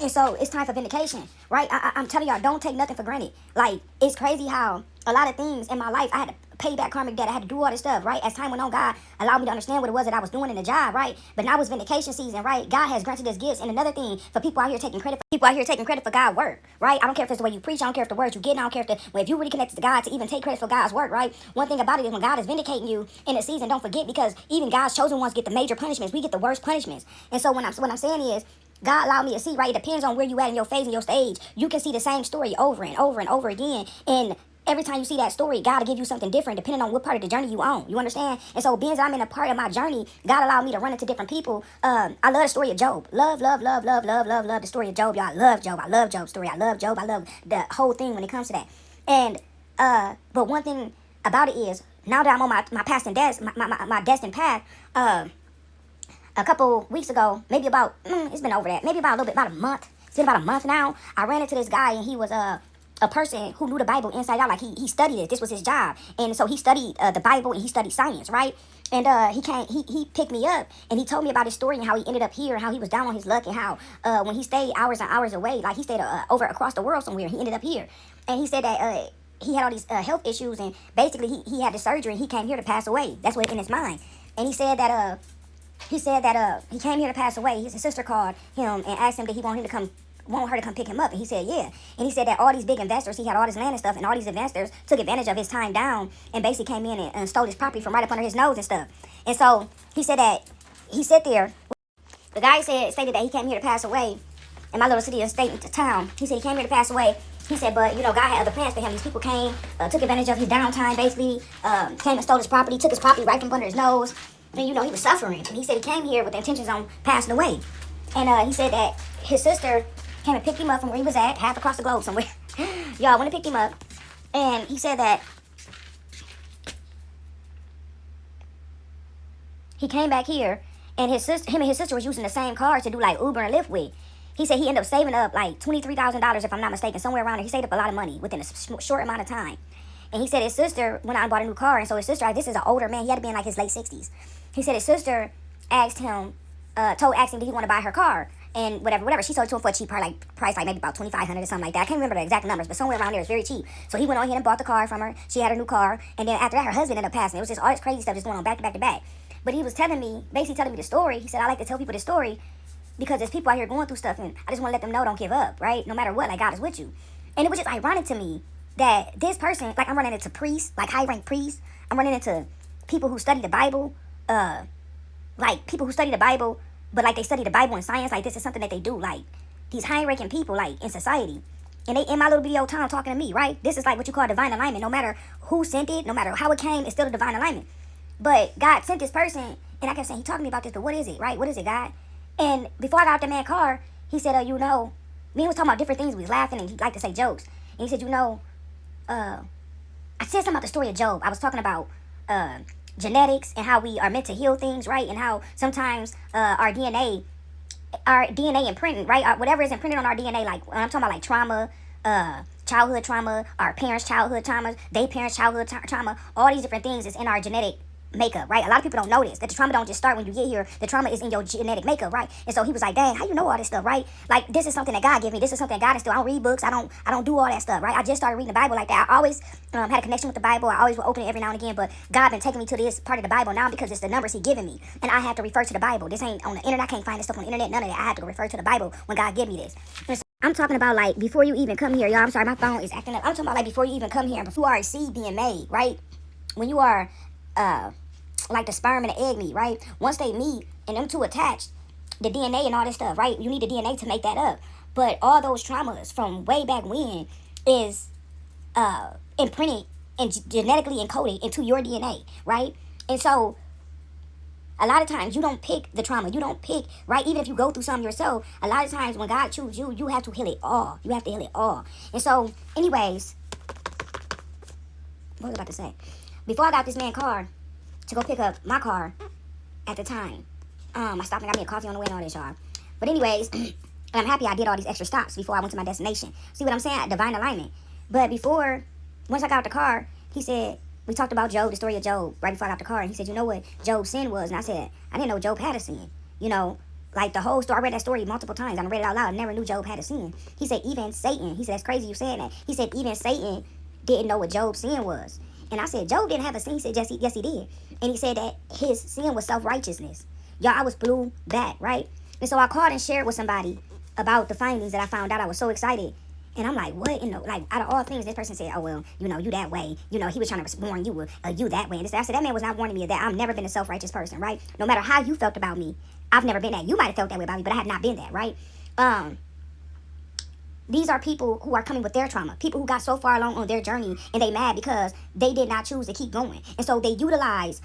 Speaker 1: And so it's time for vindication, right? I'm telling y'all, don't take nothing for granted. Like, it's crazy how a lot of things in my life, I had to pay back karmic debt. I had to do all this stuff, right? As time went on, God allowed me to understand what it was that I was doing in the job, right? But now it's vindication season, right? God has granted us gifts. And another thing, for people out here taking credit for God's work, right? I don't care if it's the way you preach. I don't care if the words you get. I don't care if you really connected to God to even take credit for God's work, right? One thing about it is when God is vindicating you in a season, don't forget, because even God's chosen ones get the major punishments. We get the worst punishments. And so what I'm saying is, God allowed me to see, right? It depends on where you at in your phase and your stage. You can see the same story over and over and over again. And every time you see that story, God will give you something different depending on what part of the journey you on. You understand? And so being that I'm in a part of my journey, God allowed me to run into different people. I love the story of Job. Love the story of Job, y'all. I love Job's story. I love Job. I love the whole thing when it comes to that. And but one thing about it is, now that I'm on my destined path, a couple weeks ago, maybe about, it's been over that, maybe about a month. It's been about a month now. I ran into this guy and he was a person who knew the Bible inside out. Like he studied it. This was his job. And so he studied the Bible and he studied science, right? And he picked me up and he told me about his story and how he ended up here and how he was down on his luck and how when he stayed hours and hours away, like he stayed over across the world somewhere, he ended up here. And he said that he had all these health issues and basically he had the surgery and he came here to pass away. That's what in his mind. And he said that he came here to pass away. His sister called him and asked him that he wanted him to come want her to come pick him up. And he said, yeah. And he said that all these big investors, he had all this land and stuff, and all these investors took advantage of his time down and basically came in and stole his property from right up under his nose and stuff. And so he said that he sat there. The guy stated that he came here to pass away in my little city or state town. He said he came here to pass away. He said, but, God had other plans for him. These people came, took advantage of his downtime, basically, came and stole his property, took his property right from under his nose. And, he was suffering. And he said he came here with the intentions on passing away. And he said that his sister came and picked him up from where he was at, half across the globe somewhere. Y'all went and picked him up. And he said that he came back here, and him and his sister was using the same car to do like Uber and Lyft with. He said he ended up saving up like $23,000, if I'm not mistaken, somewhere around there. He saved up a lot of money within a short amount of time. And he said his sister went out and bought a new car. And so his sister, this is an older man, he had to be in like his late 60s. He said his sister asked him, did he want to buy her car? And whatever. She sold it to him for a cheap price, like maybe about $2,500 or something like that. I can't remember the exact numbers, but somewhere around there, it's very cheap. So he went on ahead and bought the car from her. She had a new car. And then after that, her husband ended up passing. It was just all this crazy stuff just going on back to back to back. But he was basically telling me the story. He said, I like to tell people the story because there's people out here going through stuff, and I just want to let them know, don't give up, right? No matter what, like, God is with you. And it was just ironic to me that this person, like, I'm running into priests, like high-ranked priests. I'm running into people who study the Bible, but like they study the Bible and science. Like, this is something that they do, like, these high-ranking people, like, in society. And they in my little video time talking to me, right? This is like what you call divine alignment. No matter who sent it, no matter how it came, it's still a divine alignment. But God sent this person, and I kept saying, he talking to me about this, but what is it, right? What is it, God? And before I got out the man's car, he said, me and he was talking about different things. We was laughing, and he liked to say jokes. And he said, I said something about the story of Job. I was talking about genetics and how we are meant to heal things, right? And how sometimes our DNA imprinting, right? Whatever is imprinted on our DNA, like I'm talking about like trauma, childhood trauma, our parents' childhood trauma, their parents' childhood trauma, all these different things is in our genetic makeup, right? A lot of people don't know this, that the trauma don't just start when you get here. The trauma is in your genetic makeup, right? And so he was like, dang, how you know all this stuff, right? Like, this is something that God gave me. This is something God instilled. I don't read books. I don't do all that stuff, right? I just started reading the Bible like that. I always had a connection with the Bible. I always would open it every now and again, but God been taking me to this part of the Bible now because it's the numbers he giving me. And I have to refer to the Bible. This ain't on the internet. I can't find this stuff on the internet. None of that. I have to refer to the Bible when God give me this. And so I'm talking about like before you even come here, y'all. I'm sorry, my phone is acting up. I'm talking about like before you even come here, before you are a seed being made, right? When you are, like the sperm and the egg meet, right? Once they meet and them two attached, the DNA and all this stuff, right? You need the DNA to make that up. But all those traumas from way back when is imprinted and genetically encoded into your DNA, right? And so a lot of times you don't pick the trauma. You don't pick, right? Even if you go through something yourself, a lot of times when God chooses you, you have to heal it all. You have to heal it all. And so, anyways, what was I about to say? Before I got this man's car to go pick up my car at the time, I stopped and got me a coffee on the way and all this, y'all. But anyways, and I'm happy I did all these extra stops before I went to my destination. See what I'm saying? Divine alignment. But once I got out the car, he said, we talked about Job, the story of Job, right before I got the car. And he said, you know what Job's sin was? And I said, I didn't know Job had a sin. Like the whole story. I read that story multiple times. I read it out loud. I never knew Job had a sin. He said, even Satan. He said, that's crazy you saying that. He said, even Satan didn't know what Job's sin was. And I said, Job didn't have a sin. He said, yes, he did. And he said that his sin was self-righteousness. Y'all, I was blew back, right? And so I called and shared with somebody about the findings that I found out. I was so excited. And I'm like, what? Like, out of all things, this person said, oh, well, you that way. He was trying to warn you, you that way. And I said, that man was not warning me of that. I've never been a self-righteous person, right? No matter how you felt about me, I've never been that. You might have felt that way about me, but I have not been that, right? These are people who are coming with their trauma. People who got so far along on their journey and they mad because they did not choose to keep going. And so they utilize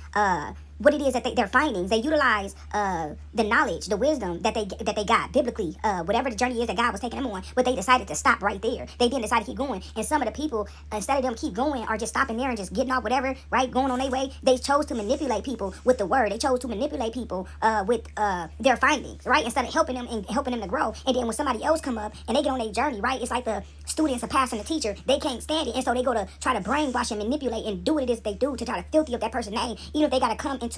Speaker 1: what it is that their findings. They utilize the knowledge, the wisdom that they got biblically, whatever the journey is that God was taking them on, but they decided to stop right there. They didn't decide to keep going. And some of the people, instead of them keep going or just stopping there and just getting off whatever, right, going on their way, they chose to manipulate people with the word. They chose to manipulate people with their findings, right, instead of helping them and helping them to grow. And then when somebody else come up and they get on their journey, right, it's like the students are passing the teacher. They can't stand it, and so they go to try to brainwash and manipulate and do what it is they do to try to filthy up that person's name, even if they got to come into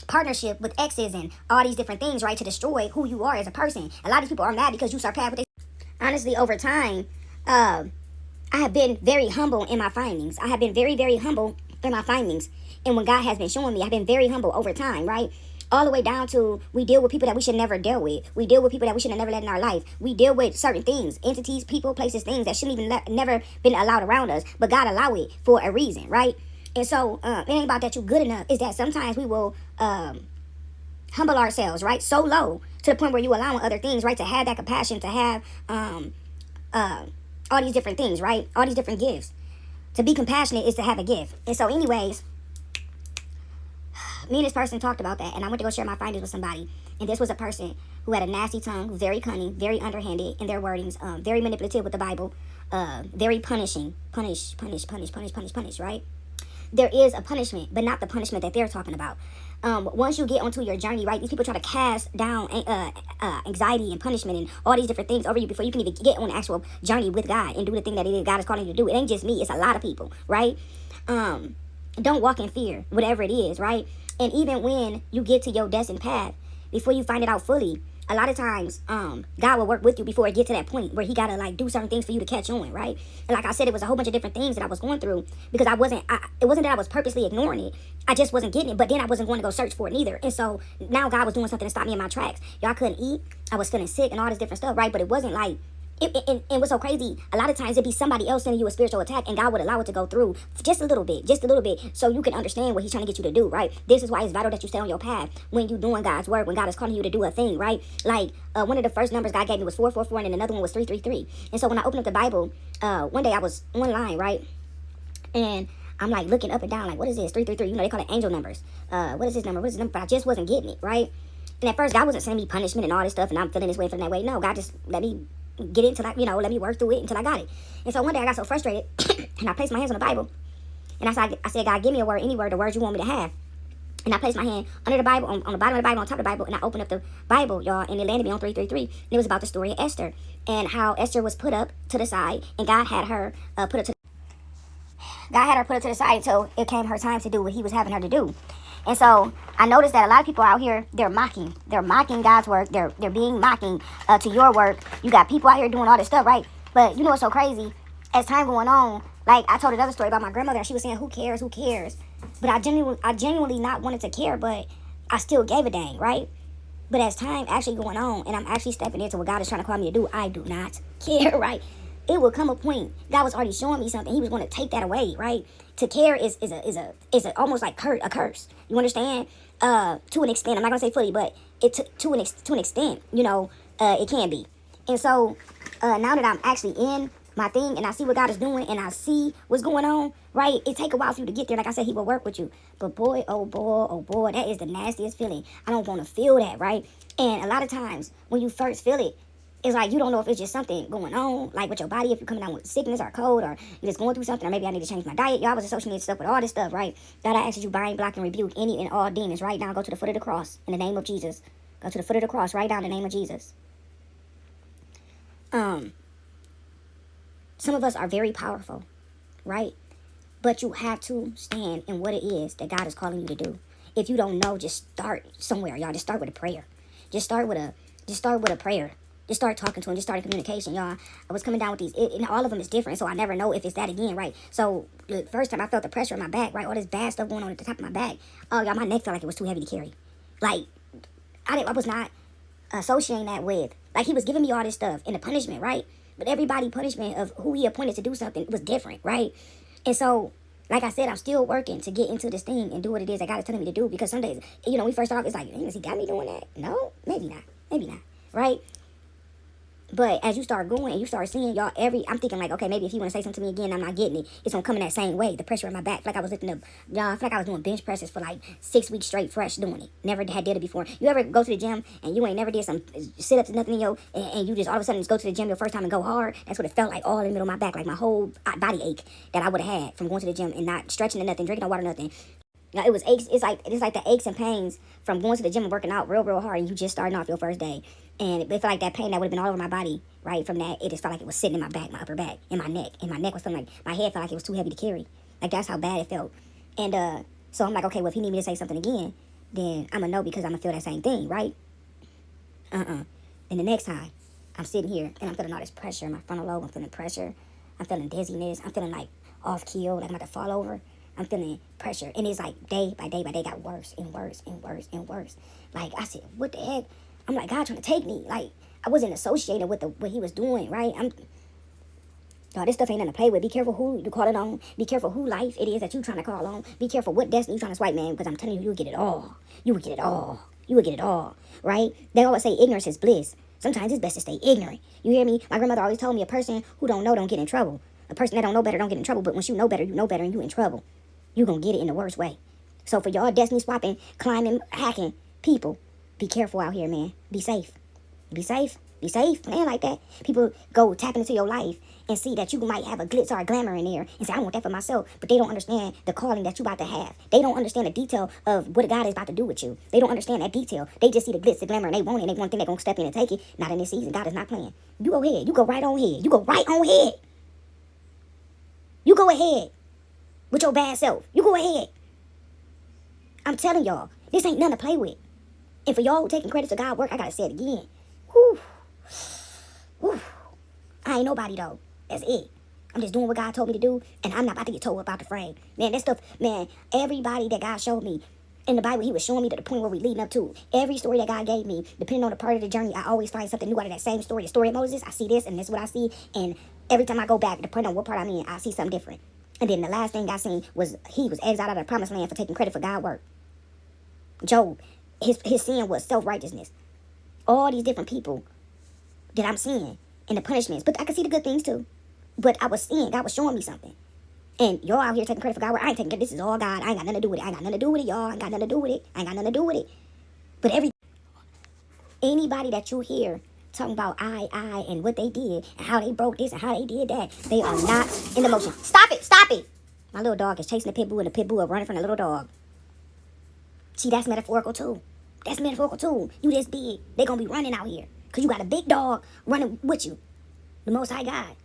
Speaker 1: partnership with exes and all these different things, right, to destroy who you are as a person. A lot of people are mad because you surpassed what they. Honestly, over time, I have been very humble in my findings. I have been very, very humble in my findings. And when God has been showing me, I've been very humble over time, right? all the way down to we deal with people that we should never deal with. We deal with people that we should have never let in our life. We deal with certain things, entities, people, places, things that shouldn't even never been allowed around us, but God allow it for a reason, right? And so it ain't about that you good enough. Is that sometimes we will humble ourselves, right, so low to the point where you allowing other things, right, to have that compassion, to have all these different things, right, all these different gifts. To be compassionate is to have a gift. And so anyways, me and this person talked about that, and I went to go share my findings with somebody, and this was a person who had a nasty tongue, very cunning, very underhanded in their wordings, very manipulative with the Bible, very punishing, punish, right? There is a punishment, but not the punishment that they're talking about. Once you get onto your journey, right, these people try to cast down anxiety and punishment and all these different things over you before you can even get on the actual journey with God and do the thing that God is calling you to do. It ain't just me, it's a lot of people, right? Don't walk in fear, whatever it is, right? And even when you get to your destined path, before you find it out fully, a lot of times, God will work with you before it get to that point where he got to like do certain things for you to catch on, right? And like I said, it was a whole bunch of different things that I was going through because it wasn't that I was purposely ignoring it. I just wasn't getting it, but then I wasn't going to go search for it either. And so now God was doing something to stop me in my tracks. Y'all couldn't eat. I was feeling sick and all this different stuff, right? But it wasn't like, it was so crazy. A lot of times it'd be somebody else sending you a spiritual attack and God would allow it to go through just a little bit, so you can understand what he's trying to get you to do, right? This is why it's vital that you stay on your path when you're doing God's work, when God is calling you to do a thing, right? Like one of the first numbers God gave me was 444 and then another one was 333. And so when I opened up the Bible, one day I was online, right? And I'm like looking up and down, like, what is this? 333, you know, they call it angel numbers. What is this number? What is this number? But I just wasn't getting it, right? And at first God wasn't sending me punishment and all this stuff and I'm feeling this way, feeling that way. No, God just let me get it until let me work through it until I got it. And so one day I got so frustrated and I placed my hands on the Bible and I said, God, give me a word, any word, the words you want me to have. And I placed my hand under the Bible, on the bottom of the Bible, on top of the Bible, and I opened up the Bible, y'all, and it landed me on 333. And it was about the story of Esther and how Esther was put up to the side and God had her put to the side until it came her time to do what he was having her to do. And so I noticed that a lot of people out here, they're mocking God's work. They're being mocking to your work. You got people out here doing all this stuff, right? But you know what's so crazy? As time going on, like I told another story about my grandmother, and she was saying, who cares? But I genuinely not wanted to care, but I still gave a dang, right? But as time actually going on, and I'm actually stepping into what God is trying to call me to do, I do not care, right? It will come a point. God was already showing me something. He was going to take that away, right? To care is a almost like a curse. You understand? To an extent, I'm not gonna say fully, but to an extent, it can be. And so now that I'm actually in my thing and I see what God is doing and I see what's going on, right? It take a while for you to get there. Like I said, he will work with you. But boy, oh boy, that is the nastiest feeling. I don't want to feel that, right? And a lot of times when you first feel it, it's like you don't know if it's just something going on, like with your body, if you're coming down with sickness or cold, or you're just going through something, or maybe I need to change my diet. Y'all was associating stuff with all this stuff, right? God, I ask that you bind, block, and rebuke any and all demons right now. Go to the foot of the cross in the name of Jesus. Go to the foot of the cross right now in the name of Jesus. Some of us are very powerful, right? But you have to stand in what it is that God is calling you to do. If you don't know, just start somewhere, y'all. Just start with a prayer. Just start with a prayer. Just start talking to him. Just start communication, y'all. I was coming down with these, and all of them is different, so I never know if it's that again, right? So the first time I felt the pressure in my back, right? All this bad stuff going on at the top of my back. Oh, y'all, my neck felt like it was too heavy to carry. Like, I was not associating that with, like, he was giving me all this stuff and the punishment, right? But everybody punishment of who he appointed to do something was different, right? And so, like I said, I'm still working to get into this thing and do what it is that God is telling me to do. Because some days, we first start off, it's like, has he got me doing that? No, maybe not, right? But as you start going and you start seeing, y'all, I'm thinking like, okay, maybe if he want to say something to me again, I'm not getting it. It's going to come in that same way. The pressure in my back. Like I was lifting up, y'all, I feel like I was doing bench presses for like 6 weeks straight fresh doing it. Never had did it before. You ever go to the gym and you ain't never did some sit-ups and nothing, and you just all of a sudden just go to the gym your first time and go hard? That's what it felt like, all in the middle of my back. Like my whole body ache that I would have had from going to the gym and not stretching or nothing, drinking no water, nothing. Now, it was aches. It's like the aches and pains from going to the gym and working out real hard, and you just starting off your first day. And it felt like that pain that would have been all over my body, right? From that, it just felt like it was sitting in my back, my upper back, and my neck. And my neck was feeling like, my head felt like it was too heavy to carry. Like, that's how bad it felt. And so I'm like, okay, well, if he need me to say something again, then I'm going to know because I'm going to feel that same thing, right? And the next time, I'm sitting here, and I'm feeling all this pressure in my frontal lobe. I'm feeling pressure. I'm feeling dizziness. I'm feeling like off keel, like I'm about to fall over. I'm feeling pressure. And it's like day by day by day got worse and worse and worse and worse. Like, I said, what the heck? I'm like, God trying to take me. Like, I wasn't associated with what he was doing, right? Y'all, this stuff ain't nothing to play with. Be careful who you call it on. Be careful who life it is that you trying to call on. Be careful what destiny you trying to swipe, man. Because I'm telling you, you will get it all. You will get it all. You will get it all, right? They always say ignorance is bliss. Sometimes it's best to stay ignorant. You hear me? My grandmother always told me a person who don't know don't get in trouble. A person that don't know better don't get in trouble. But once you know better and you in trouble. You going to get it in the worst way. So for y'all destiny swapping, climbing, hacking people, be careful out here, man. Be safe. Be safe. Be safe. Playing like that. People go tapping into your life and see that you might have a glitz or a glamour in there and say, I want that for myself. But they don't understand the calling that you about to have. They don't understand the detail of what God is about to do with you. They don't understand that detail. They just see the glitz, the glamour, and they want it. And they want to think they're going to step in and take it. Not in this season. God is not playing. You go ahead. You go right on ahead. You go right on ahead. You go ahead with your bad self. You go ahead. I'm telling y'all, this ain't nothing to play with. And for y'all who taking credit to God's work, I got to say it again. Whew. Whew. I ain't nobody though. That's it. I'm just doing what God told me to do, and I'm not about to get told about the frame. Man, that stuff, man, everybody that God showed me in the Bible, he was showing me to the point where we leading up to. Every story that God gave me, depending on the part of the journey, I always find something new out of that same story. The story of Moses, I see this, and this is what I see. And every time I go back, depending on what part I'm in, I see something different. And then the last thing I seen was he was exiled out of the promised land for taking credit for God's work. Job, his sin was self-righteousness. All these different people that I'm seeing and the punishments. But I can see the good things too. But I was seeing, God was showing me something. And y'all out here taking credit for God. I ain't taking credit. This is all God. I ain't got nothing to do with it. I ain't got nothing to do with it, y'all. I ain't got nothing to do with it. I ain't got nothing to do with it. But anybody that you hear talking about I, and what they did, and how they broke this, and how they did that, they are not in the motion. Stop it. Stop it. My little dog is chasing the pit bull, and the pit bull running from the little dog. See, that's metaphorical too. That's metaphorical too. You this big. They gonna be running out here. Because you got a big dog running with you. The Most High God.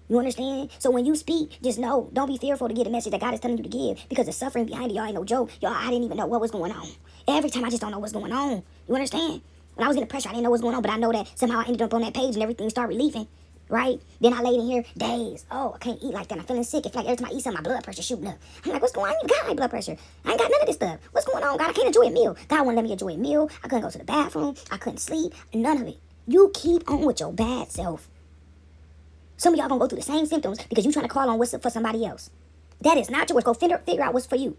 Speaker 1: You understand? So when you speak, just know, don't be fearful to get a message that God is telling you to give. Because the suffering behind it, y'all ain't no joke. Y'all, I didn't even know what was going on. Every time I just don't know what's going on. You understand? When I was getting pressure, I didn't know what's going on. But I know that somehow I ended up on that page and everything started relieving. Right? Then I laid in here days. Oh, I can't eat like that. I'm feeling sick. It feel like every time I eat something, my blood pressure shooting up. I'm like, what's going on? You got high blood pressure. I ain't got none of this stuff. What's going on, God? I can't enjoy a meal. God wouldn't let me enjoy a meal. I couldn't go to the bathroom. I couldn't sleep. None of it. You keep on with your bad self. Some of y'all gonna go through the same symptoms because you trying to call on what's for somebody else. That is not yours. Go figure out what's for you.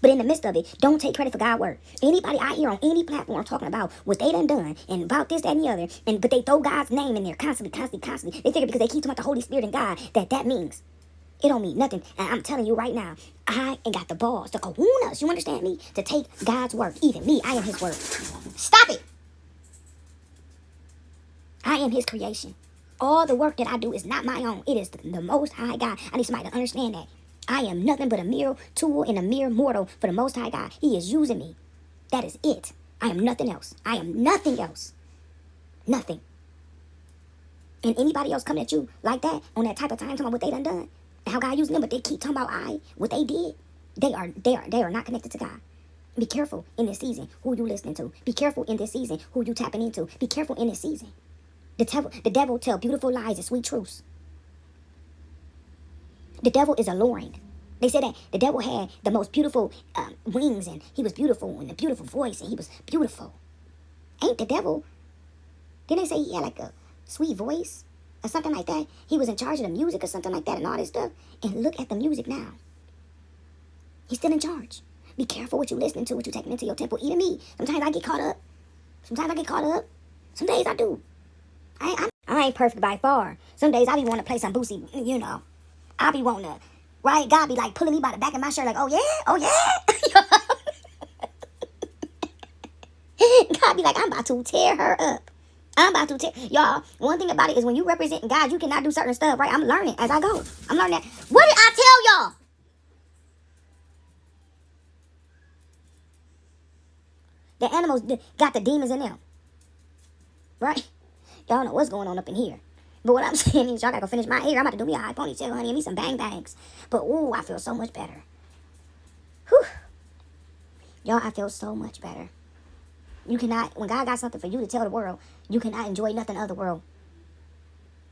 Speaker 1: But in the midst of it, don't take credit for God's word. Anybody I hear on any platform talking about what they done and about this, that, and the other, but they throw God's name in there constantly. They figure because they keep talking about the Holy Spirit and God that means. It don't mean nothing. And I'm telling you right now, I ain't got the balls, the kahunas, you understand me, to take God's word. Even me, I am his word. Stop it. I am his creation. All the work that I do is not my own. It is the Most High God. I need somebody to understand that. I am nothing but a mere tool and a mere mortal for the Most High God. He is using me. That is it. I am nothing else. I am nothing else. Nothing. And anybody else coming at you like that, on that type of time, talking about what they done, and how God using them, but they keep talking about what they did, they are not connected to God. Be careful in this season who you listening to. Be careful in this season who you tapping into. Be careful in this season. The devil tell beautiful lies and sweet truths. The devil is alluring. They said that the devil had the most beautiful wings, and he was beautiful, and a beautiful voice, and he was beautiful. Ain't the devil? Didn't they say he had like a sweet voice or something like that? He was in charge of the music or something like that and all this stuff. And look at the music now. He's still in charge. Be careful what you listening to, what you taking into your temple. Even me. Sometimes I get caught up. Some days I do. I ain't perfect by far. Some days I be wanting to play some Boosie, you know. I be wanting to, right? God be like pulling me by the back of my shirt like, oh yeah. God be like, I'm about to tear her up. Y'all, one thing about it is when you represent God, you cannot do certain stuff, right? I'm learning as I go. I'm learning that. What did I tell y'all? The animals got the demons in them. Right? Y'all know what's going on up in here. But what I'm saying is y'all gotta go finish my hair. I'm about to do me a high ponytail, honey, and me some bang bangs. But ooh, I feel so much better. Whew. Y'all, I feel so much better. You cannot, when God got something for you to tell the world, you cannot enjoy nothing of the world.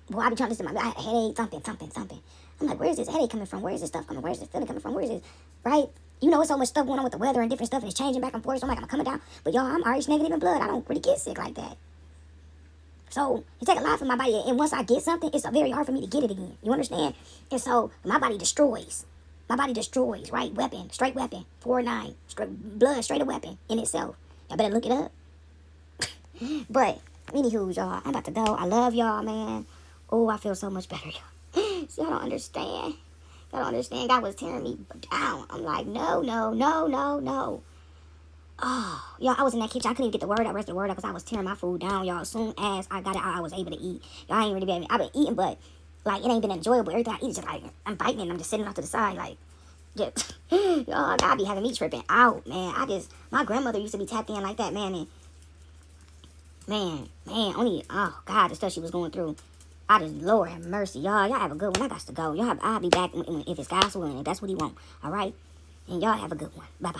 Speaker 1: Boy, I be trying to listen to my, I had a headache, something. I'm like, where is this headache coming from? Where is this stuff coming? Where is this feeling coming from? Where is this, right? You know, it's so much stuff going on with the weather and different stuff, and it's changing back and forth, so I'm like, I'm coming down. But y'all, I'm RH negative in blood. I don't really get sick like that. So, it take a lot for my body, and once I get something, it's very hard for me to get it again. You understand? And so, my body destroys. My body destroys, right? Weapon, straight weapon, 4-9, straight blood, straight a weapon in itself. Y'all better look it up. But, anywho, y'all, I'm about to go. I love y'all, man. Oh, I feel so much better, y'all. See, y'all don't understand. Y'all don't understand. God was tearing me down. I'm like, no. Oh, y'all, I was in that kitchen. I couldn't even get the word out, rest of the word out, because I was tearing my food down, y'all. As soon as I got it out, I was able to eat. Y'all ain't really been, I've been eating, but, like, it ain't been enjoyable. Everything I eat is just, like, I'm biting it, and I'm just sitting off to the side, like, just, y'all, God be having me tripping out, man. My grandmother used to be tapped in like that, man, and, man, only, oh, God, the stuff she was going through. I just, Lord have mercy, y'all. Y'all have a good one. I got to go. I'll be back if it's God's willing, if that's what he want, all right? And y'all have a good one. Bye-bye.